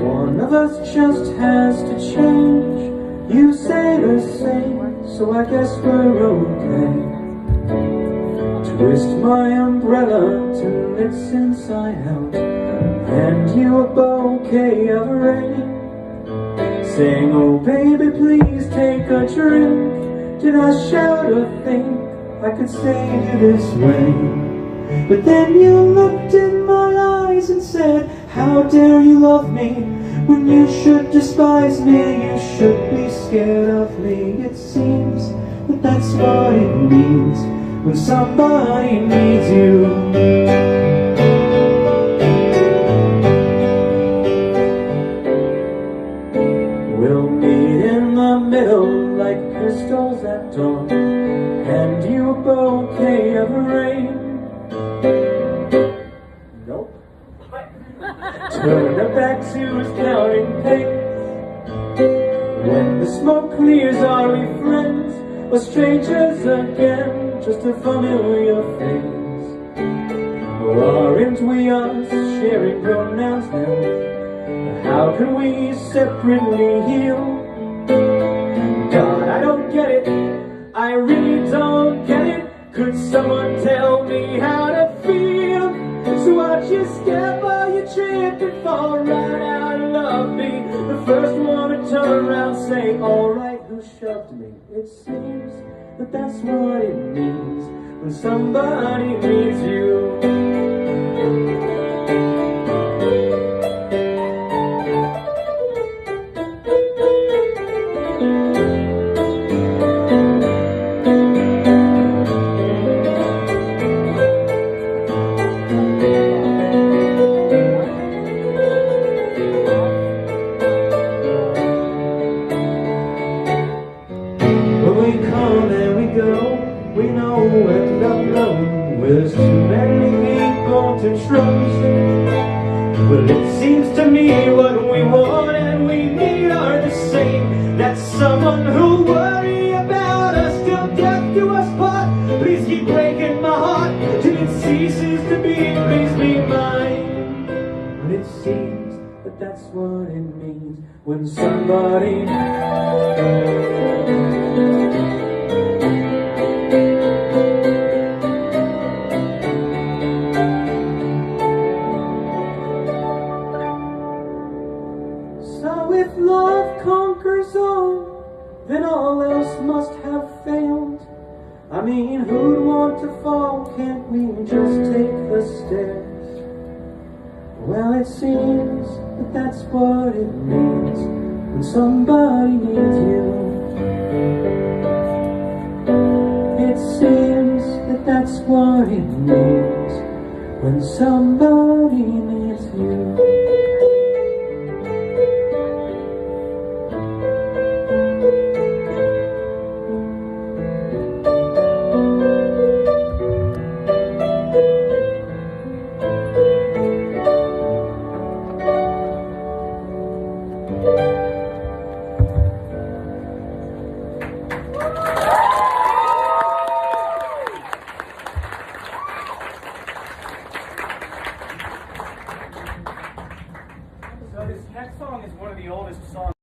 One of us just has to change. You say the same, so I guess we're okay. Twist my umbrella till it's inside out, hand you a bouquet of rain, saying, oh baby, please take a drink. Did I shout or think I could save you this way? But then you looked in my eyes and said, how dare you love me when you should despise me? You should be scared of me. It seems that that's what it means when somebody needs you. We'll meet in the middle like crystals at dawn, hand you a bouquet of rain. Nope. Turn her back to his counting pace. When the smoke clears, are we friends or strangers again? Just a familiar face. Or aren't we us sharing pronouns now? How can we separately heal? God, I don't get it. I really don't get it. Could someone tell me how to feel? So watch you step or you trip and fall right out of love me. The first one to turn around, say, alright, who shoved me? It seems that that's what it means when somebody needs you. There's too many people to trust. Well, it seems to me what we want and we need are the same. That's someone who'll worry about us till death do us part. Please keep breaking my heart till it ceases to be. Please be mine. But it seems that that's what it means when somebody then all else must have failed. I mean, who'd want to fall? Can't we just take the stairs? Well, it seems that that's what it means when somebody needs you. It seems that that's what it means when somebody needs you. So this next song is one of the oldest songs.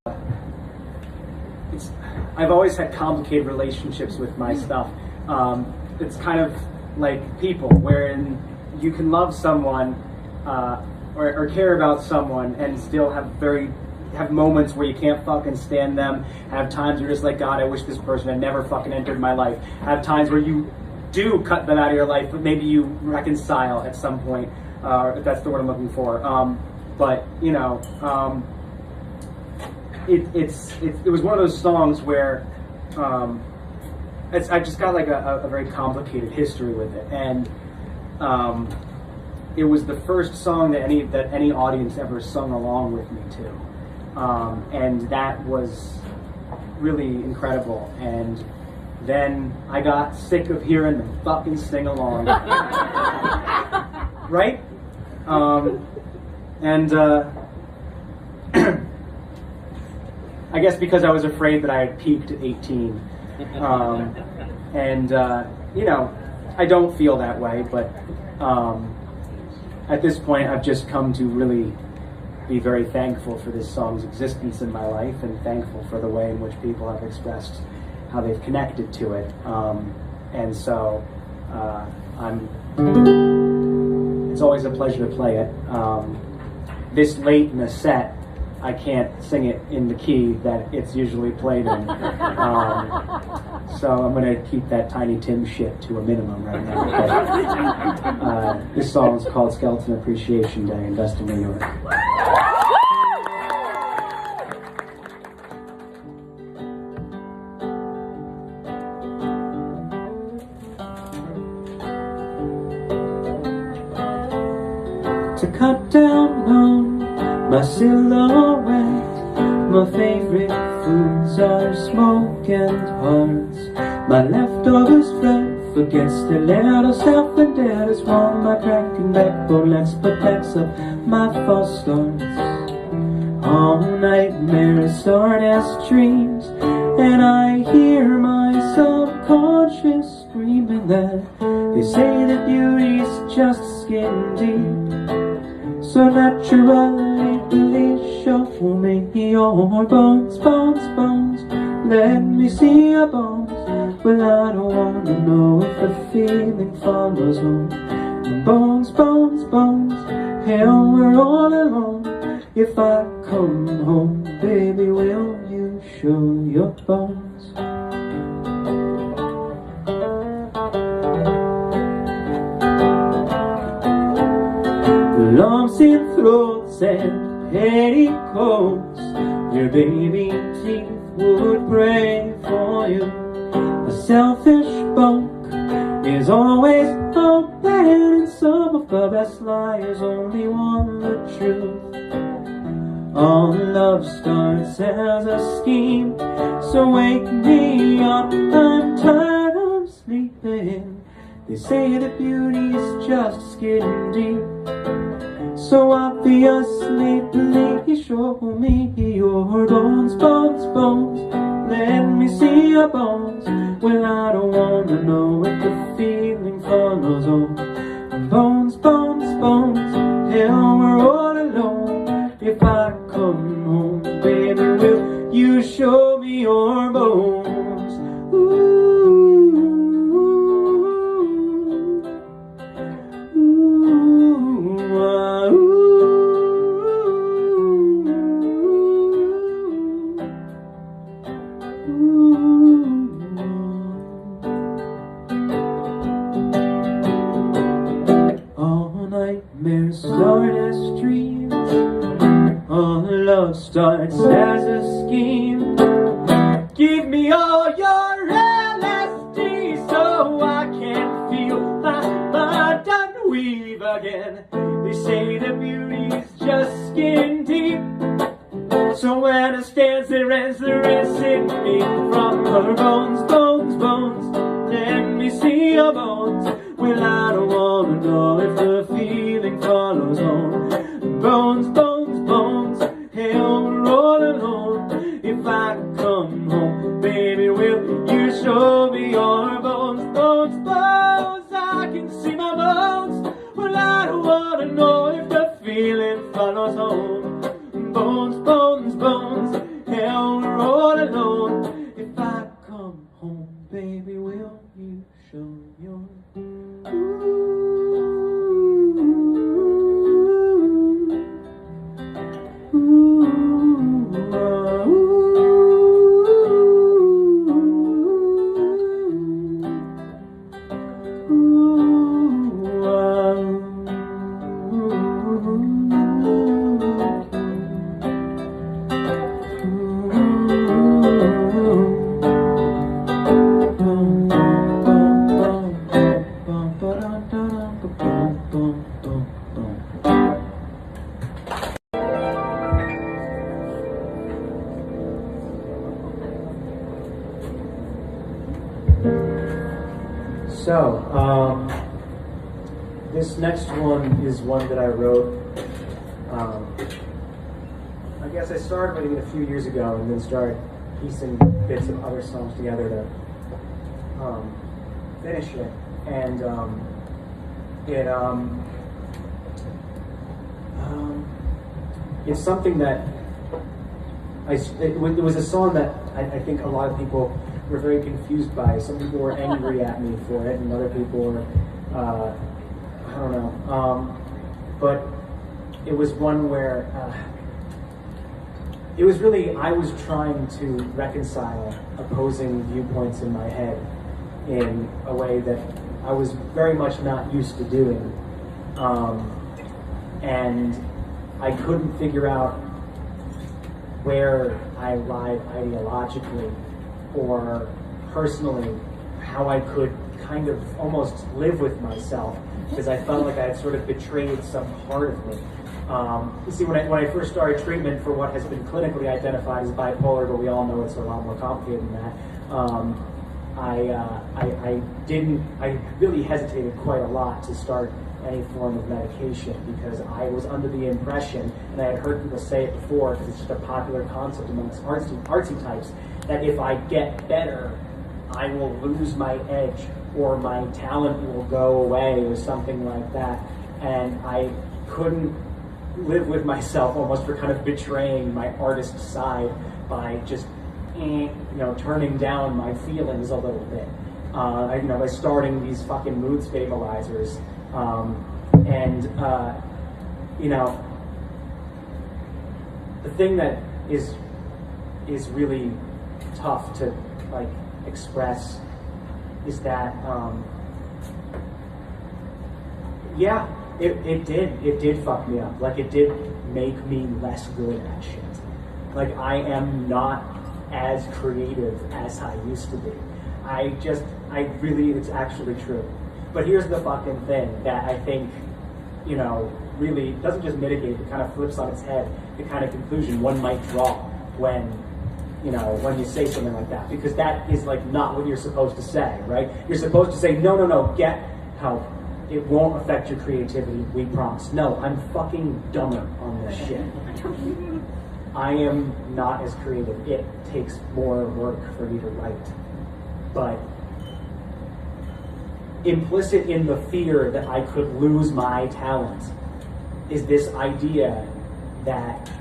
I've always had complicated relationships with my stuff. It's kind of like people, wherein you can love someone or care about someone and still have moments where you can't fucking stand them. Have times where you're just like, God, I wish this person had never fucking entered my life. Have times where you do cut them out of your life, but maybe you reconcile at some point, if that's the word I'm looking for. But you know, it was one of those songs where I just got like a very complicated history with it, and it was the first song that any audience ever sung along with me to, and that was really incredible. And then I got sick of hearing them fucking sing along, right? And I guess because I was afraid that I had peaked at 18. You know, I don't feel that way, but at this point I've just come to really be very thankful for this song's existence in my life, and thankful for the way in which people have expressed how they've connected to it. And so it's always a pleasure to play it. This late in the set, I can't sing it in the key that it's usually played in. So I'm going to keep that Tiny Tim shit to a minimum right now. But, this song is called Skeleton Appreciation Day in Vestal, New York. To cut down on my silhouette, my favorite foods are smoke and hearts. My leftovers fed forgets to let herself and dead is one my cracking backbone lets protects up my false starts. All nightmares start as dreams, and I hear my subconscious screaming that they say that beauty's just skin deep. So naturally, please show me your bones, bones, bones. Let me see your bones. Well, I don't wanna know if the feeling follows home. Bones, bones, bones. Hell, we're all alone. If I come home, baby, will you show your bones? Lumps in throats and petticoats, your baby teeth would pray for you. A selfish bunk is always open, and some of the best liars only want the truth. All love starts as a scheme, so wake me up, I'm tired of sleeping. They say that beauty's just skin deep. So obviously, please show me your bones, bones, bones. Let me see your bones. Well, I don't wanna know if the feeling follows on. Bones, bones, bones. Hell, we're all alone. If I come home, baby, will you show me your bones? All nightmares start as dreams. starts as a scheme. Give me all your LSD so I can feel my mind unweave again. They say the beauty's just skin deep. So when it stands there as the rest in me, from her bones, bones, bones, let me see your bones. Well, I don't wanna know if the feeling follows on. Bones, bones, bones, hell, we're all alone. If I could come home, baby, will you show me your bones? Bones, bones, I can see my bones. Well, I don't wanna know if the feeling follows home. Bones, bones, bones, hell, we're all alone. If I come home, baby, will you show your So, this next one is one that I wrote. I guess I started writing it a few years ago and then started piecing bits of other songs together to finish it. And it's something that it was a song that I think a lot of people were very confused by. Some people were angry at me for it, and other people were, I don't know. But it was one where it was really, I was trying to reconcile opposing viewpoints in my head in a way that I was very much not used to doing. And I couldn't figure out where I lied ideologically or personally, how I could kind of almost live with myself, because I felt like I had sort of betrayed some part of me. You see, when I first started treatment for what has been clinically identified as bipolar, but we all know it's a lot more complicated than that, I really hesitated quite a lot to start any form of medication, because I was under the impression, and I had heard people say it before, because it's just a popular concept amongst artsy types, that if I get better, I will lose my edge, or my talent will go away, or something like that. And I couldn't live with myself almost for kind of betraying my artist side by just, turning down my feelings a little bit. By starting these fucking mood stabilizers. The thing that is really tough to express is that it did fuck me up. It did make me less good at shit. I am not as creative as I used to be. It's actually true. But here's the fucking thing that I think, really doesn't just mitigate, it kind of flips on its head the kind of conclusion one might draw when you say something like that. Because that is not what you're supposed to say, right? You're supposed to say, no, get help. It won't affect your creativity, we promise. No, I'm fucking dumber on this shit. I am not as creative. It takes more work for me to write. But implicit in the fear that I could lose my talent is this idea that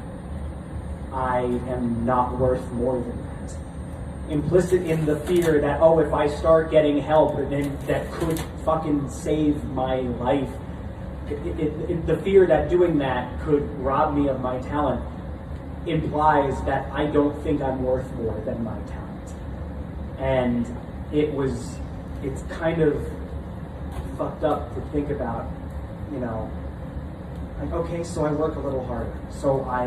I am not worth more than that. Implicit in the fear that, if I start getting help, then that could fucking save my life. The fear that doing that could rob me of my talent implies that I don't think I'm worth more than my talent. And it's kind of fucked up to think about, like, okay, so I work a little harder. So I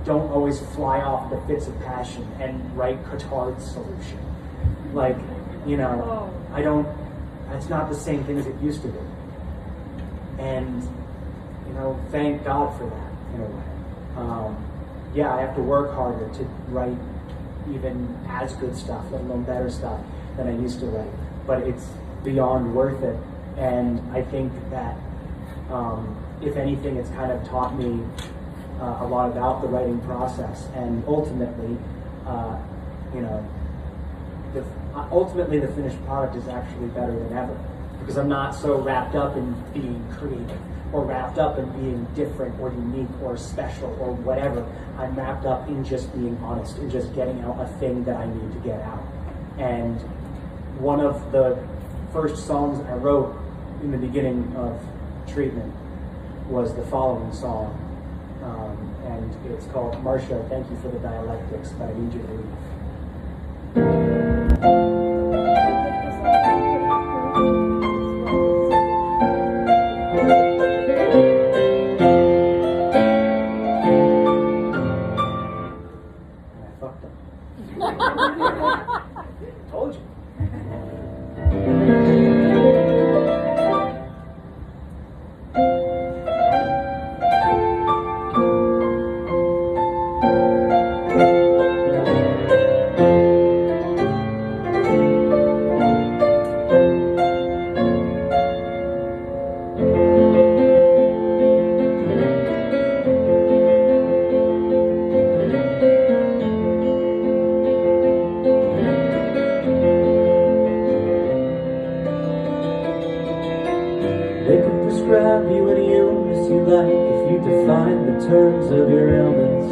don't always fly off the fits of passion and write Cotard's solution. Like, you know, I don't, it's not the same thing as it used to be. And, you know, thank God for that, in a way. Yeah, I have to work harder to write even as good stuff, let alone better stuff than I used to write. But it's beyond worth it. And I think that, if anything, it's kind of taught me a lot about the writing process. And ultimately, you know, ultimately the finished product is actually better than ever. Because I'm not so wrapped up in being creative, or wrapped up in being different or unique or special or whatever. I'm wrapped up in just being honest, in just getting out a thing that I need to get out. And one of the first songs I wrote in the beginning of treatment was the following song. And it's called Marcia, Thank You for the Dialectics, but I Need You to Leave. Told you. They could prescribe you any illness you like if you define the terms of your ailments.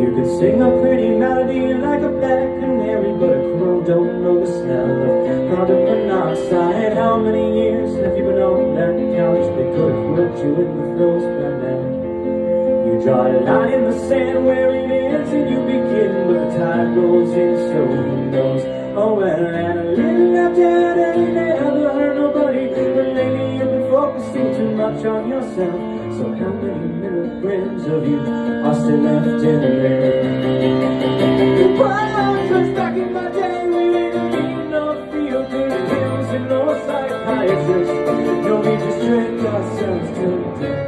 You could sing a pretty melody like a black canary, but a crow don't know the smell of carbon monoxide. How many years have you been on that couch? They could have whipped you in with those by now. You draw a line in the sand where it ends and you begin, but the tide rolls in, so who knows? Oh well, and a little after that ain't never hurt nobody, but lately you've been focusing too much on yourself. So how many milligrams of you are still left in there? Well, just back in my day, we didn't need no feel-good pills and no psychiatrists. No, we just drank ourselves to death.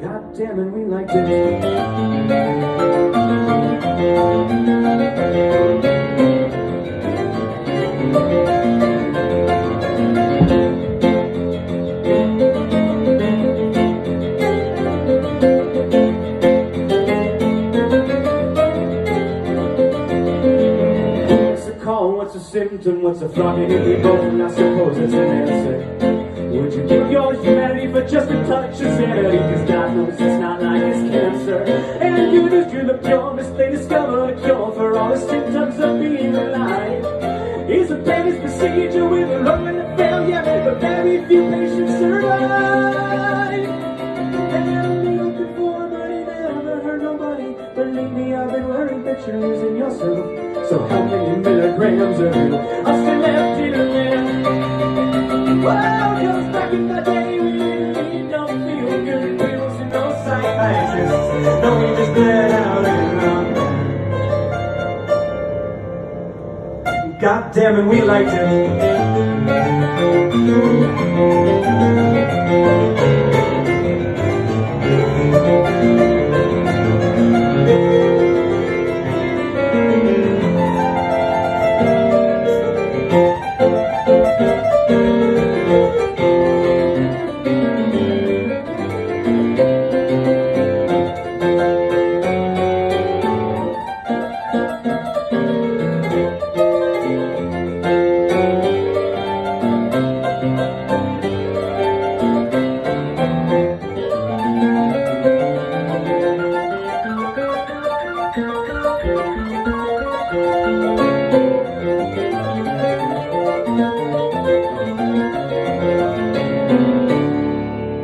God damn it, we like this. What's a symptom? What's a flogging in the bone? I suppose it's an answer. Would you give your humanity for just a touch of sanity? Cause God knows it's not like it's cancer. And you just drew the purest, they discovered a cure for all the symptoms of being alive. It's a painless procedure with a lung and a failure, but very few patients survive. And I'm looking for money, never hurt nobody. Believe me, I've been worried that you're losing yourself. So how many milligrams of you are still left in there? Well, cause back in the day we didn't need no feel-good pills and no psychiatrists. No, we just bled out and around. God damn it, we liked it.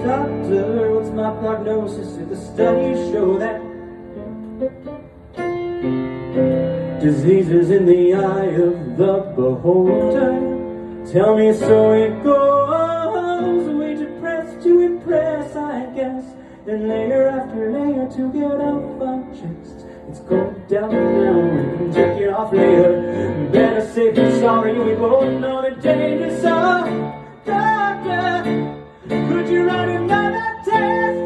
Doctor, what's my prognosis? If the studies show that diseases in the eye of the beholder, tell me so it goes. Way depressed. then layer after layer to get off our chests. It's going down now, we can take it off later. Better safe than sorry, we both know the dangers of darkness. Could you run another test?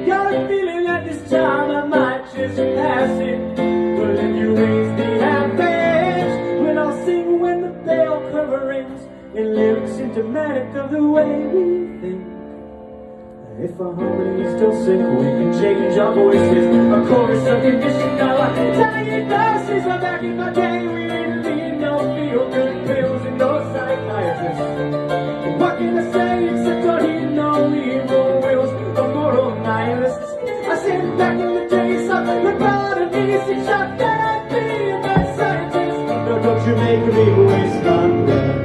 Got a feeling that this time I might just pass it. But if you raise the average, when I'll sing when the bell cover rings, in lyrics symptomatic of the way we think. If our harmonies still sink, we can change our voices. A chorus of conditional tiny doses. But back in my day, we didn't need no feel-good pills and no psychiatrists. What can I say except I need no evil wills or moral nihilists? I said back in the day, something about a decent shot that I'd be a bad scientist. No, don't you make me waste my breath.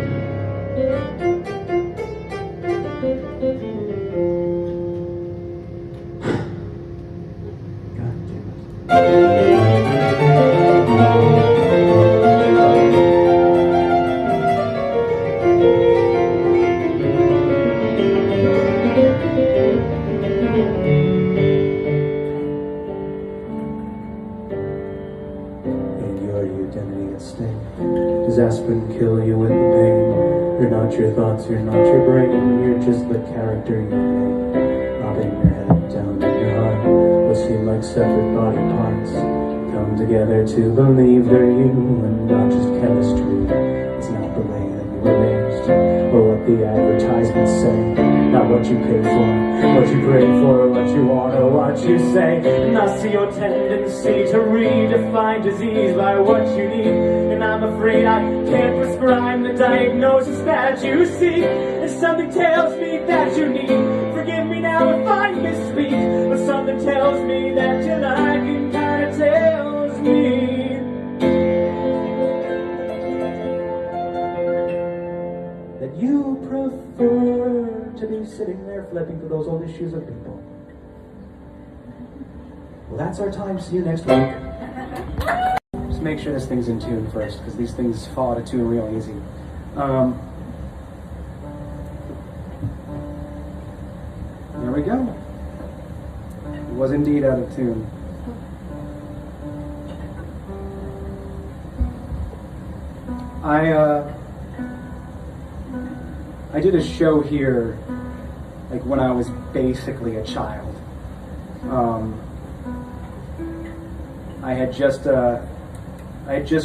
Does aspirin kill you with the pain? You're not your thoughts, you're not your brain. You're just the character you made. Up in your head, down in your heart. Will seem like separate body parts come together to believe they're you and not just chemistry. It's not the way that you were raised or what the advertisements say. Not what you pay for, what you pray for, or what you want, or what you say. And I see your tendency to redefine disease by what you need. And I'm afraid I can't prescribe the diagnosis that you seek. And something tells me that you need. Forgive me now if I misspeak, but something tells me that you like and kinda tells me that you prefer to be sitting there flipping through those old issues of People. Well, that's our time. See you next week. Just make sure this thing's in tune first, because these things fall out of tune real easy. There we go. It was indeed out of tune. I did a show here, like when I was basically a child. I had just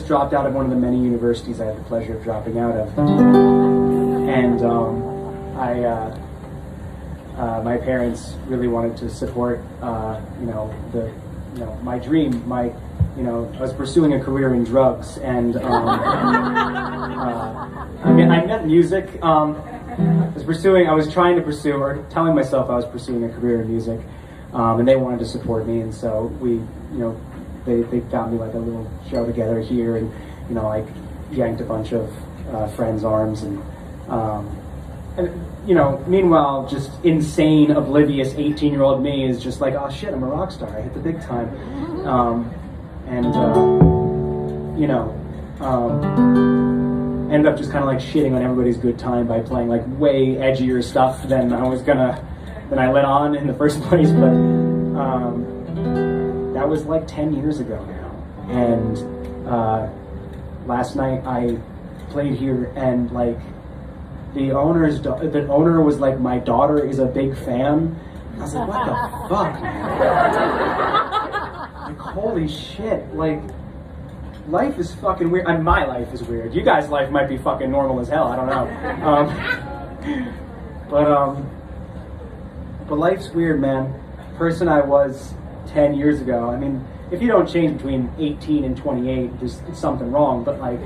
dropped out of one of the many universities I had the pleasure of dropping out of, and my parents really wanted to support, my dream. I was pursuing a career in drugs, and I met music. I was trying to pursue, or telling myself I was pursuing a career in music, and they wanted to support me, and so they got me like a little show together here, and like yanked a bunch of friends' arms, and meanwhile, just insane, oblivious 18-year-old me is just like, oh shit, I'm a rock star, I hit the big time, ended up just kind of like shitting on everybody's good time by playing like way edgier stuff than I let on in the first place, but that was like 10 years ago now, and last night I played here, and like the owner was like, my daughter is a big fan. I was like, what the fuck, man? Like, holy shit, like, life is fucking weird. My life is weird. You guys' life might be fucking normal as hell, I don't know. But life's weird, man. Person I was 10 years ago, I mean, if you don't change between 18 and 28, there's something wrong, but like,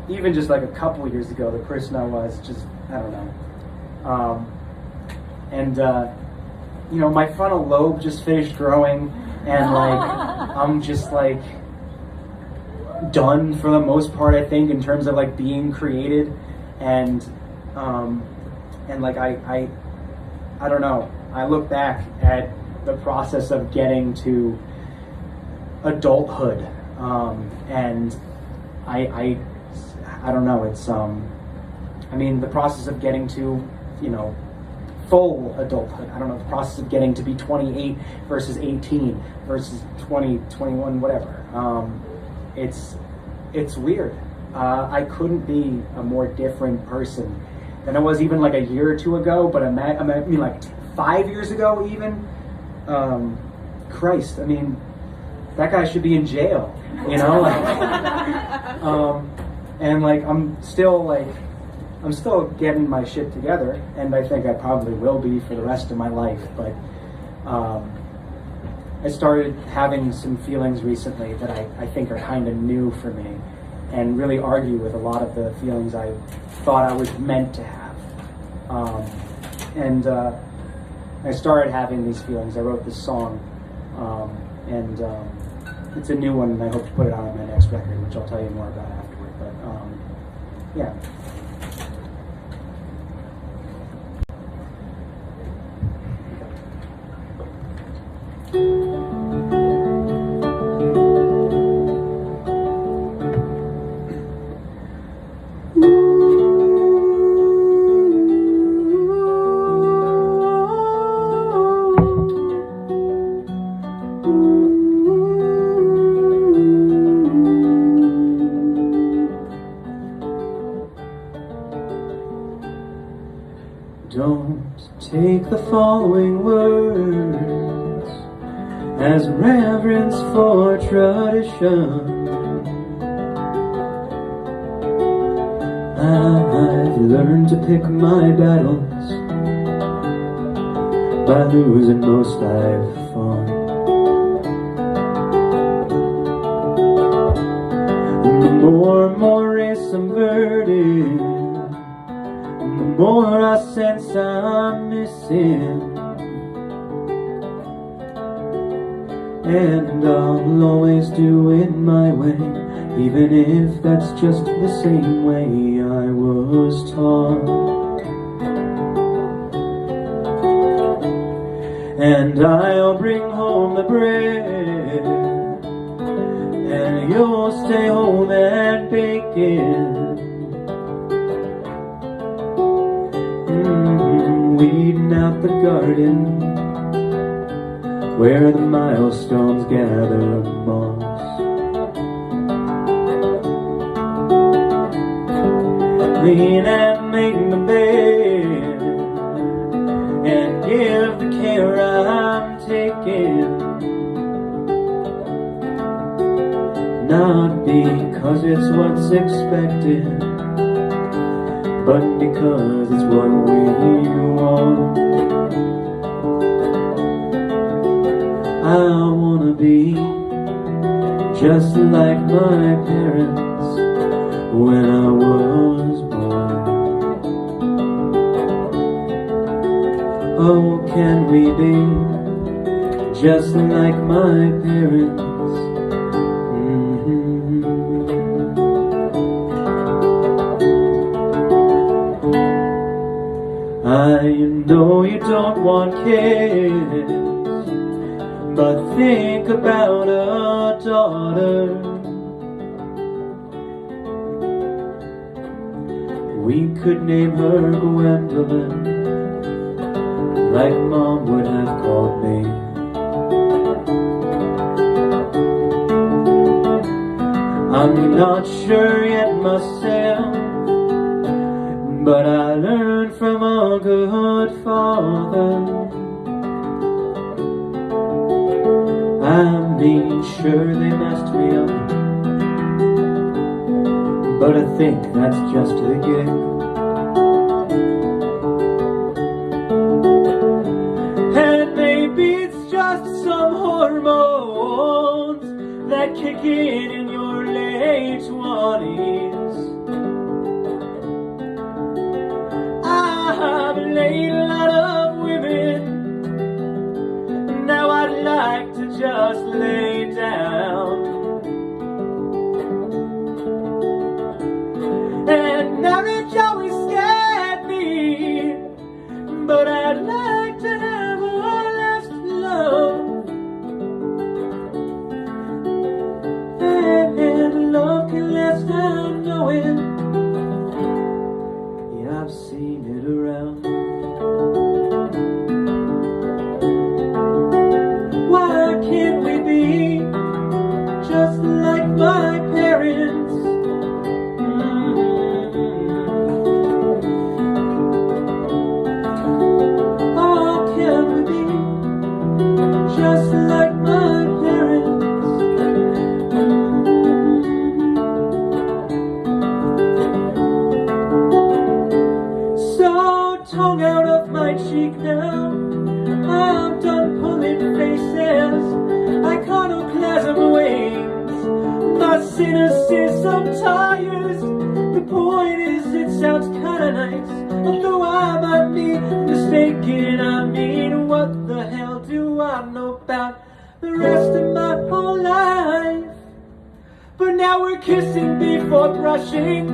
even just like a couple of years ago, the person I was, just, I don't know. My frontal lobe just finished growing, and like, I'm just like, done for the most part, I think, in terms of like being created, and like I don't know, I look back at the process of getting to adulthood, and I don't know, it's the process of getting to full adulthood. I don't know, the process of getting to be 28 versus 18 versus 20, 21, whatever. It's weird. I couldn't be a more different person than I was even like a year or two ago, but I mean like 5 years ago even. Christ, I mean, that guy should be in jail, you know? Like, and like I'm still getting my shit together, and I think I probably will be for the rest of my life, but I started having some feelings recently that I think are kind of new for me, and really argue with a lot of the feelings I thought I was meant to have. I started having these feelings. I wrote this song, and it's a new one, and I hope to put it on my next record, which I'll tell you more about afterward. But yeah. Don't take the following words as reverence for tradition. I've learned to pick my battles by losing most I've fought. The more and more race I'm burdened, the more I sense I'm missing. And I'll always do it my way, even if that's just the same way I was taught. And I'll bring home the bread, and you'll stay home and bacon. Weeding out the garden where the milestones gather moss. Clean and make the bed and give the care I'm taking, not because it's what's expected, but because it's what we want. I wanna be just like my parents when I was born. Oh, can we be just like my parents? I know you don't want kids, but think about a daughter. We could name her Gwendolyn, like Mom would have called me. I'm not sure yet myself, but I learned from a good father. I mean, sure they messed me up, but I think that's just the gig. And maybe it's just some hormones that kick in your late 20s. I've laid a lot of women, now I'd like to just lay down. And marriage always scared me, but I'd like to have a last love. And love can last without knowing. Yeah, I've seen it around. cynicism tires. The point is, it sounds kinda nice. Although I might be mistaken, I mean, what the hell do I know about the rest of my whole life? But now we're kissing before brushing,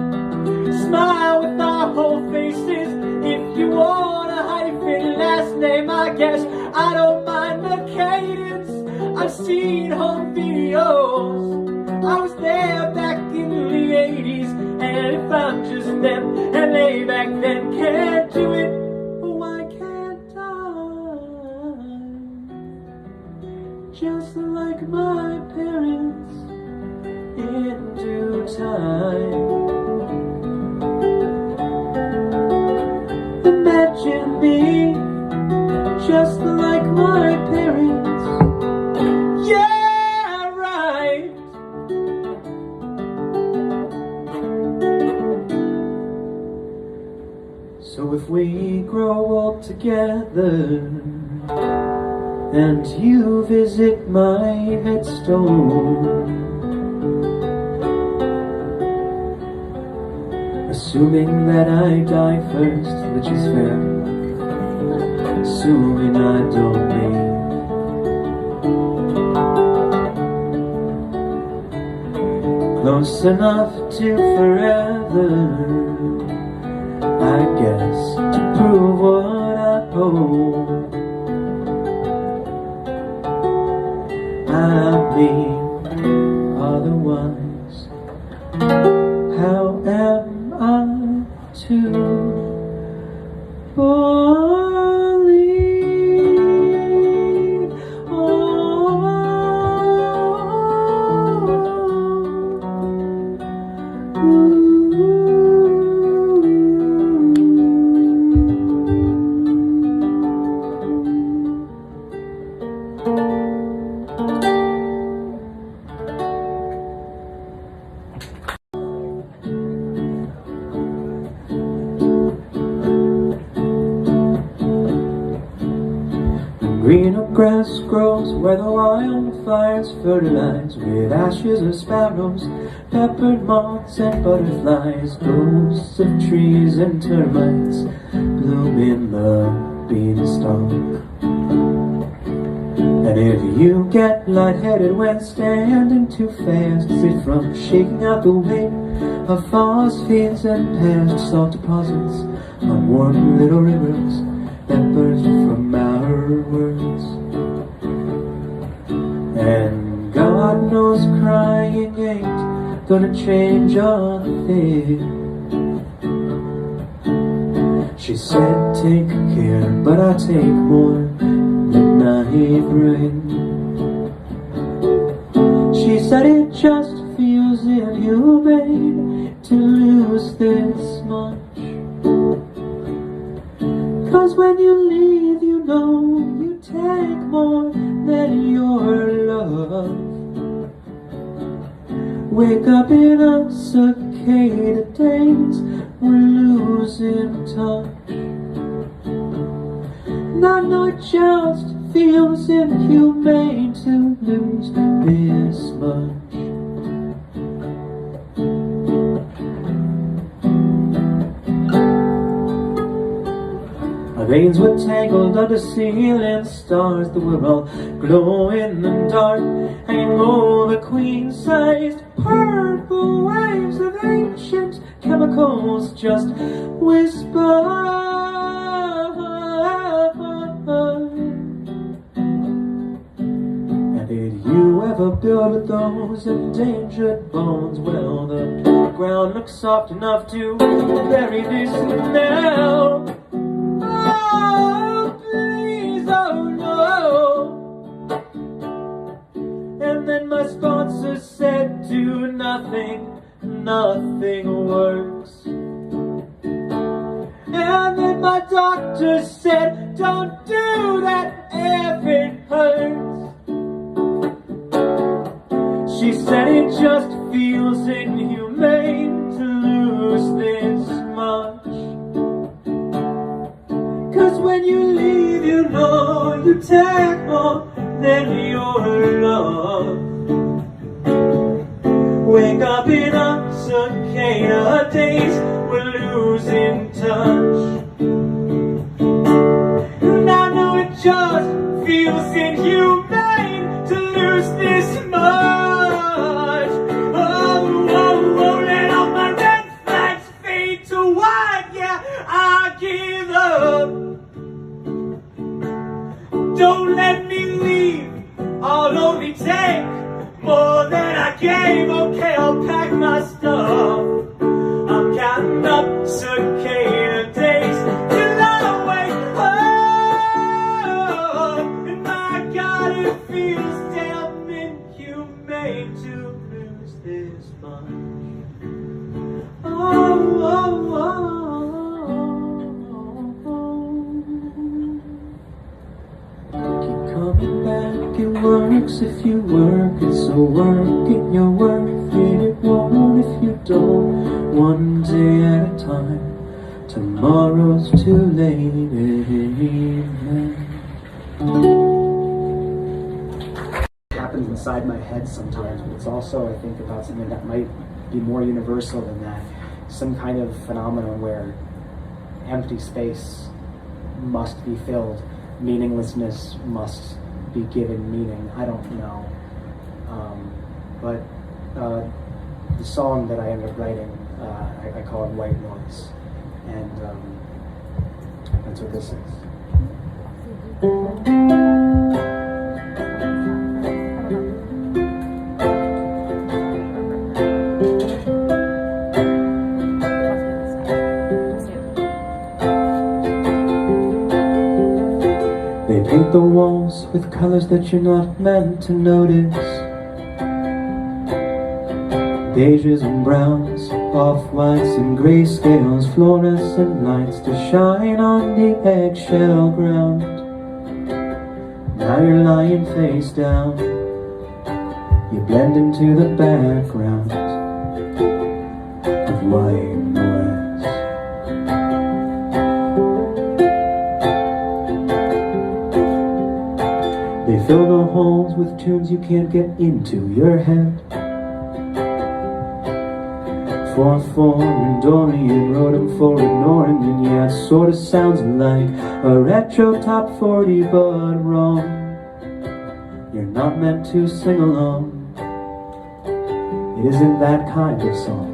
smile with our whole faces. If you want a hyphen last name, I guess I don't mind the cadence. I've seen home videos, I was there back in the 80s. And if I'm just them and they back then can't do it, why can't I? Just like my parents in due time. Imagine me just like my parents. Yeah, right. So if we grow old together and you visit my headstone, assuming that I die first, which is fair, assuming I don't leave, close enough to forever, I guess, to prove what I hold. I mean, otherwise, how am I to believe? Greener grass grows where the wildfires fertilize, with ashes of sparrows, peppered moths and butterflies, ghosts of trees and termites bloom in the beanstalk. And if you get lightheaded when standing too fast, sit from shaking out the weight of phosphates and past salt deposits on warm little rivers that burst from our words. And God knows crying ain't gonna change a thing. She said take care, but I take more than night rain. She said it just feels inhumane to lose this much. 'Cause when you leave, you know you take more than your love. Wake up in a cicada days, we're losing touch. And I know it just feels inhumane to lose this much. Our veins were tangled under ceiling stars that were all glow in the dark, hanging over queen-sized purple waves of ancient chemicals just whisper. And did you ever build with those endangered bones? Well, the ground looks soft enough to bury this now. Oh, please, oh no. And then my sponsor said, do nothing, nothing works. And then my doctor said, don't do that if it hurts. She said it just feels inhumane to lose this much. 'Cause when you leave, you know you take more than your love. Wake up in a cicada days, we're losing touch. And I know it just feels inhumane to lose this much. Oh, oh, oh, let all my red flags fade to white. Yeah, I give up. Don't let me leave, I'll only take more than I gave. Okay, I'll pack my stuff. I'm counting up cicada days till I wake up. And my God, it feels damn inhumane to lose this much. Oh, oh, oh. Keep coming back, it works if you work it, so work it, you're worth it, it won't if you don't. One day at a time, tomorrow's too late, amen. It happens inside my head sometimes, but it's also, I think, about something that might be more universal than that. Some kind of phenomenon where empty space must be filled, meaninglessness must be given meaning. I don't know. But the song that I ended up writing, I call it White Noise. And that's what this is. They paint the walls with colors that you're not meant to notice. Beiges and browns, off-whites and grayscales, fluorescent lights to shine on the eggshell ground. Now you're lying face down, you blend into the background of white noise. They fill the holes with tunes you can't get into your head. 4/4 and Dorian wrote them for ignoring, and yeah, it sorta sounds like a retro top 40, but wrong. You're not meant to sing along. It isn't that kind of song.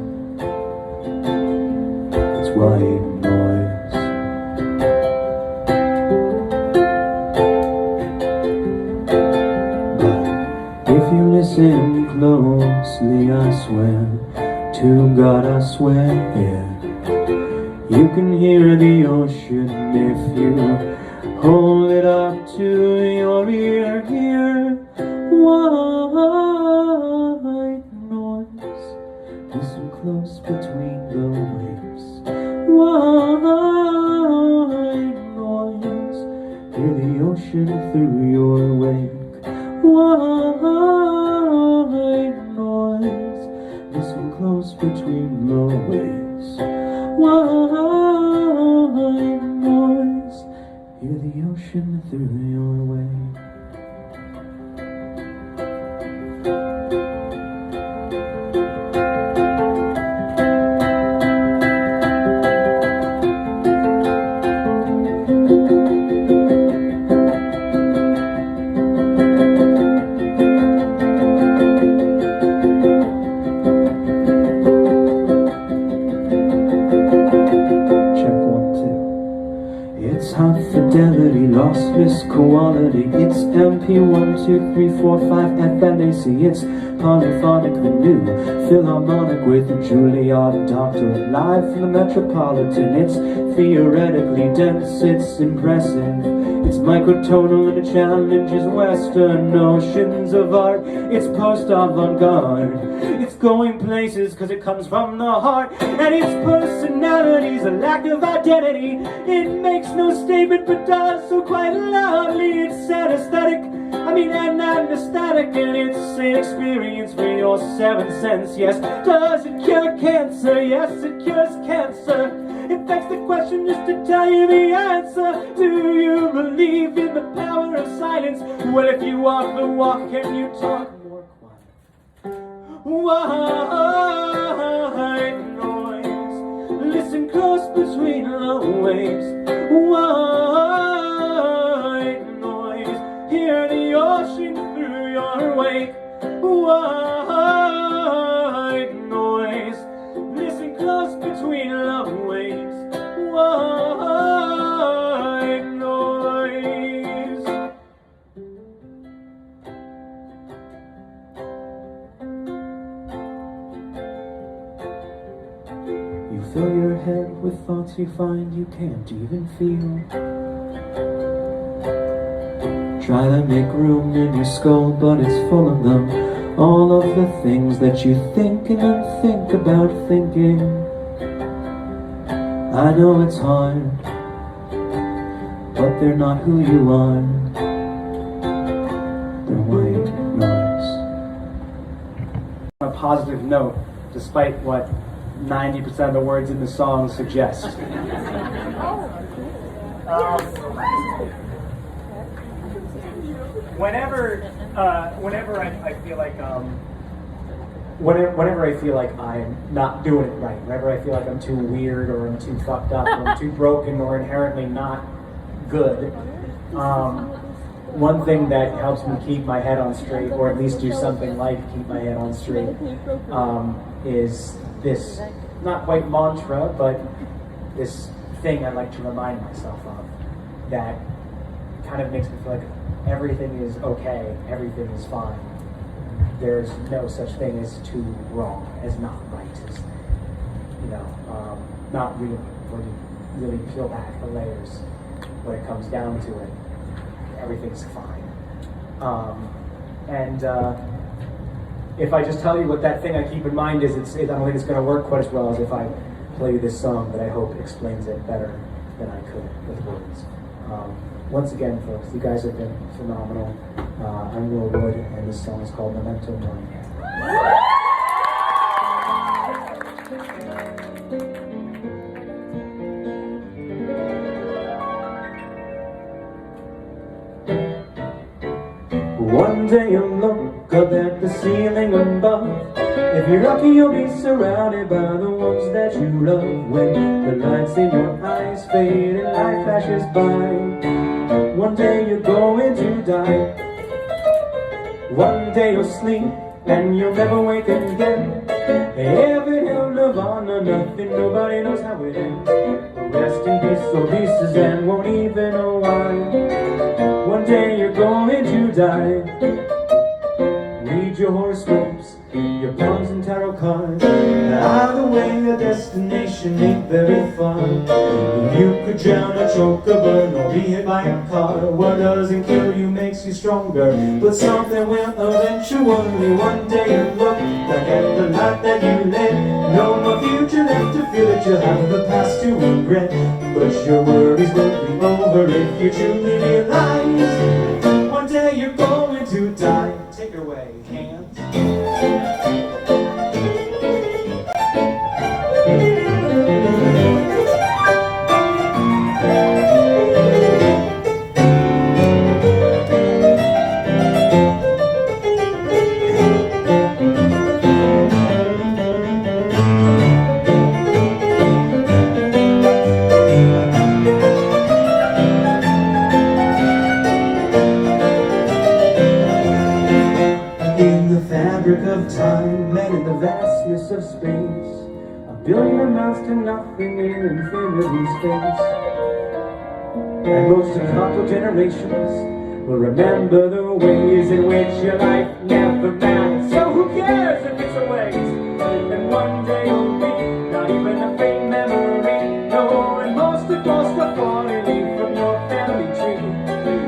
It's white noise. But if you listen closely, I swear to God, I swear, yeah, you can hear the ocean if you hold it up to your ear. Hear white noise, listen close between the waves. White noise, hear the ocean through your wake. White noise, listen close between the waves. White noise, hear the ocean through your way. It's high fidelity, lossless quality. It's MP1, 2, 3, 4, 5 FNAC. It's polyphonic, the new Philharmonic with a Juilliard doctorate, live from the Metropolitan. It's theoretically dense, it's impressive. It's microtonal and it challenges Western notions of art. It's post-avant-garde. It's going places cause it comes from the heart. And its personality's a lack of identity. It makes no statement but does so quite loudly. It's anesthetic, and anesthetic, and it's an experience for your seven sense. Yes, does it cure cancer? Yes, it cures cancer. It begs the question just to tell you the answer. Do you believe in the power of silence? Well, if you walk the walk, can you talk more quiet? white noise. Listen close between the waves. White noise. Hear the ocean through your wake. White noise. Listen close between the waves. White noise. You fill your head with thoughts you find you can't even feel. Try to make room in your skull, but it's full of them. All of the things that you think and then think about thinking. I know it's hard, but they're not who you are. They're white noise. On a positive note, despite what 90% of the words in the song suggest. Whenever I feel like whenever I feel like I'm not doing it right, whenever I feel like I'm too weird or I'm too fucked up or I'm too broken or inherently not good, one thing that helps me keep my head on straight, or at least do something like keep my head on straight, is this, not quite mantra, but this thing I like to remind myself of that kind of makes me feel like everything is okay, everything is fine. There's no such thing as too wrong, as not right, as, not really, when you really peel back the layers, when it comes down to it, everything's fine. If I just tell you what that thing I keep in mind is, I don't think it's going to work quite as well as if I play you this song, but I hope explains it better than I could with words. Once again, folks, you guys have been phenomenal. I'm Will Wood, and this song is called Memento Mori. One day you'll look up at the ceiling above. If you're lucky, you'll be surrounded by the ones that you love. When the lights in your eyes fade and life flashes by, one day you're going to die. One day you'll sleep and you'll never wake again. Heaven, hell, nirvana, nothing, nobody knows how it ends. Rest in peace, or pieces, and won't even know why. One day you're going to die. Read your horoscopes, your palms and tarot cards. Either way, the destination ain't very far. You could drown or choke or burn or be hit by a car. What doesn't kill you makes you stronger, but something will eventually. One day you look back at the life that you led. No more future left to feel that you'll have the past to regret. But your worries will be over if you truly realize one day you're going to die. Take it away, hands. Of time, met in the vastness of space, a billion amounts to nothing in infinity space. And most a couple generations will remember the ways in which your life never mattered. So who cares if it's a waste? And one day you'll be not even a faint memory. No, and most of us are falling from your family tree.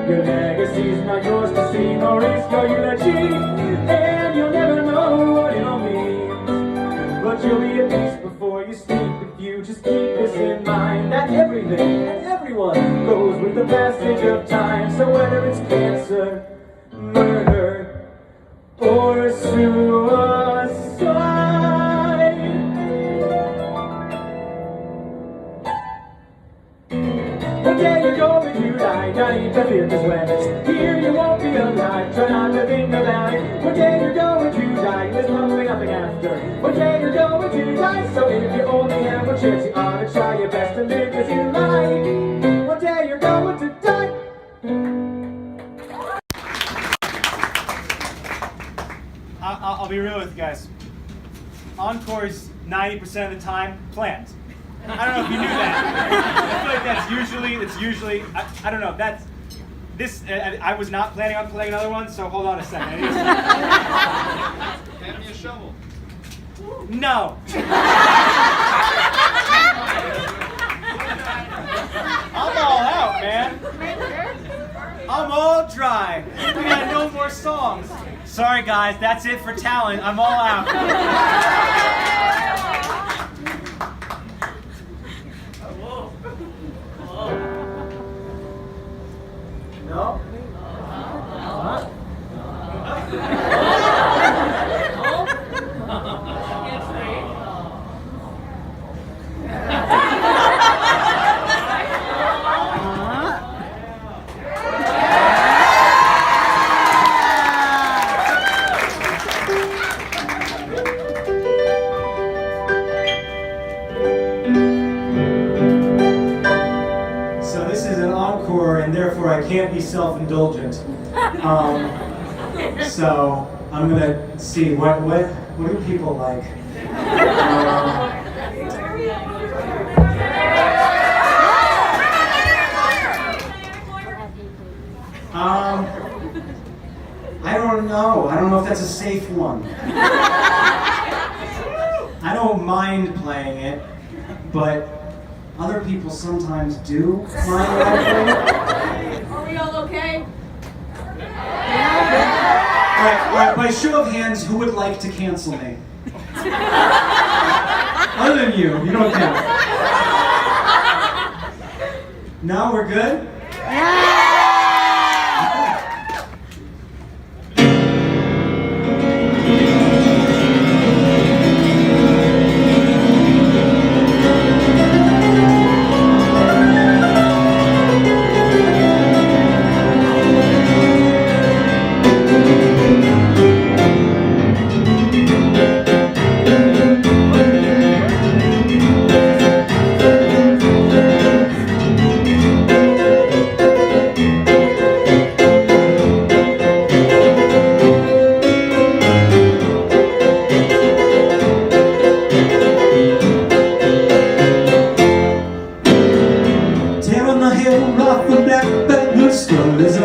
Your legacy's not yours to see, nor is your eulogy. And you'll never know what it all means, but you'll be at peace before you sleep if you just keep this in mind, that everything and everyone goes with the passage of time. So whether it's cancer, murder, or suicide, one day you're going to die. Don't need to fear, 'cause when it's here you won't be alive. Try not to think about it. One day you're going to die. There's probably nothing else. dirty. One day you're going to die, so if you only have one chance, you ought to try your best to live as you like. One day you're going to die. I'll be real with you guys. Encore's 90% of the time planned. I don't know if you knew that. I feel like it's usually, I don't know, that's, this, I was not planning on playing another one, so hold on a second. Hand me a shovel. No. I'm all out, man. I'm all dry. We got no more songs. Sorry guys, that's it for talent. I'm all out. No? So this is an encore, and therefore I can't be self-indulgent. So I'm gonna see what do people like. I don't know. I don't know if that's a safe one. I don't mind playing it, but other people sometimes do mind that I play it. Are we all okay? All right, by show of hands, who would like to cancel me? Other than you don't count. No, we're good?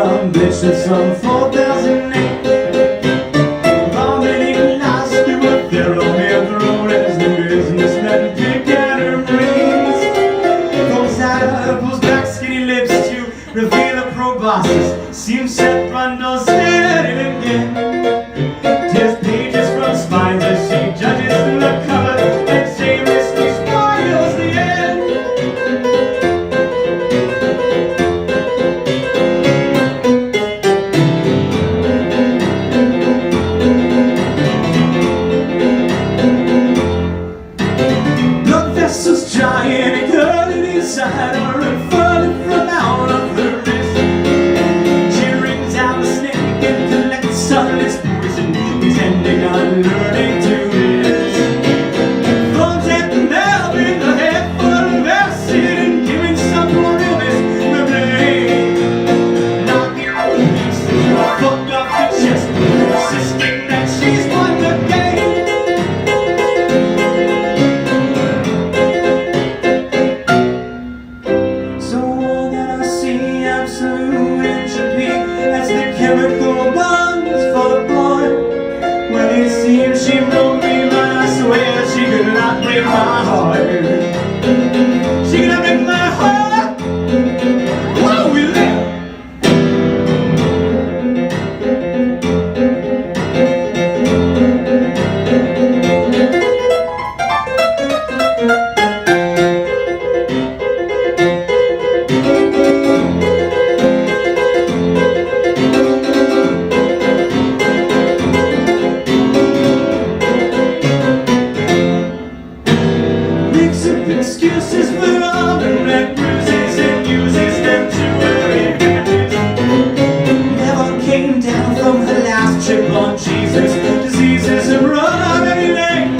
Ambitions from 4,008. Vomiting lies through a thoroughfare throat as the businessmen pick at her brains. Those apples, back skinny lips to reveal a proboscis. Seam set bundles head in again. Tears pages from spines as she judges the cover and shamelessly spoils the end. Giant curling inside her and falling from out of her wrist. She wrings out a snake and collects all its poison, pretending on learning to resist. Throws at the nail in the head full of acid and giving some poor illness the blame. Knocking out the pieces fucked off the chest, insisting that she's won the game. She broke me, but I swear she could not break my heart. She could not break my heart. Whoa, we live. Excuses for all the red bruises and uses them to her advantage. Never came down from her last trip on Jesus. Diseases have run every day.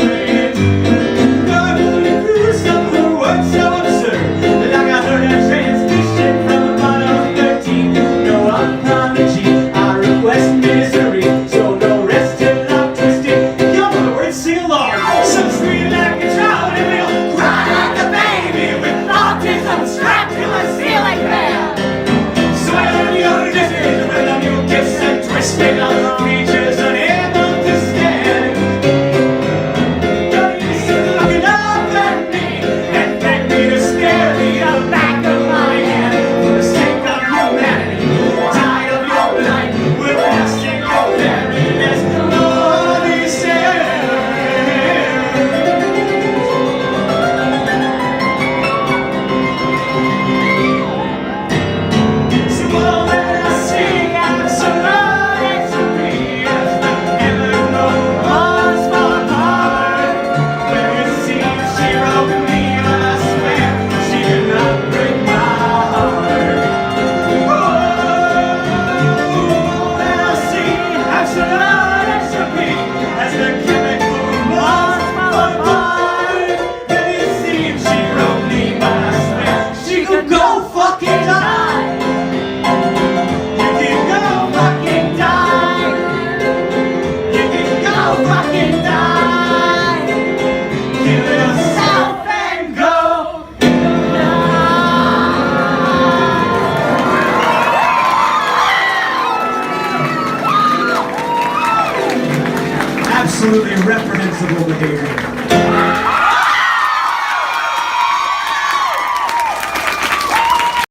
absolutely reprehensible behavior.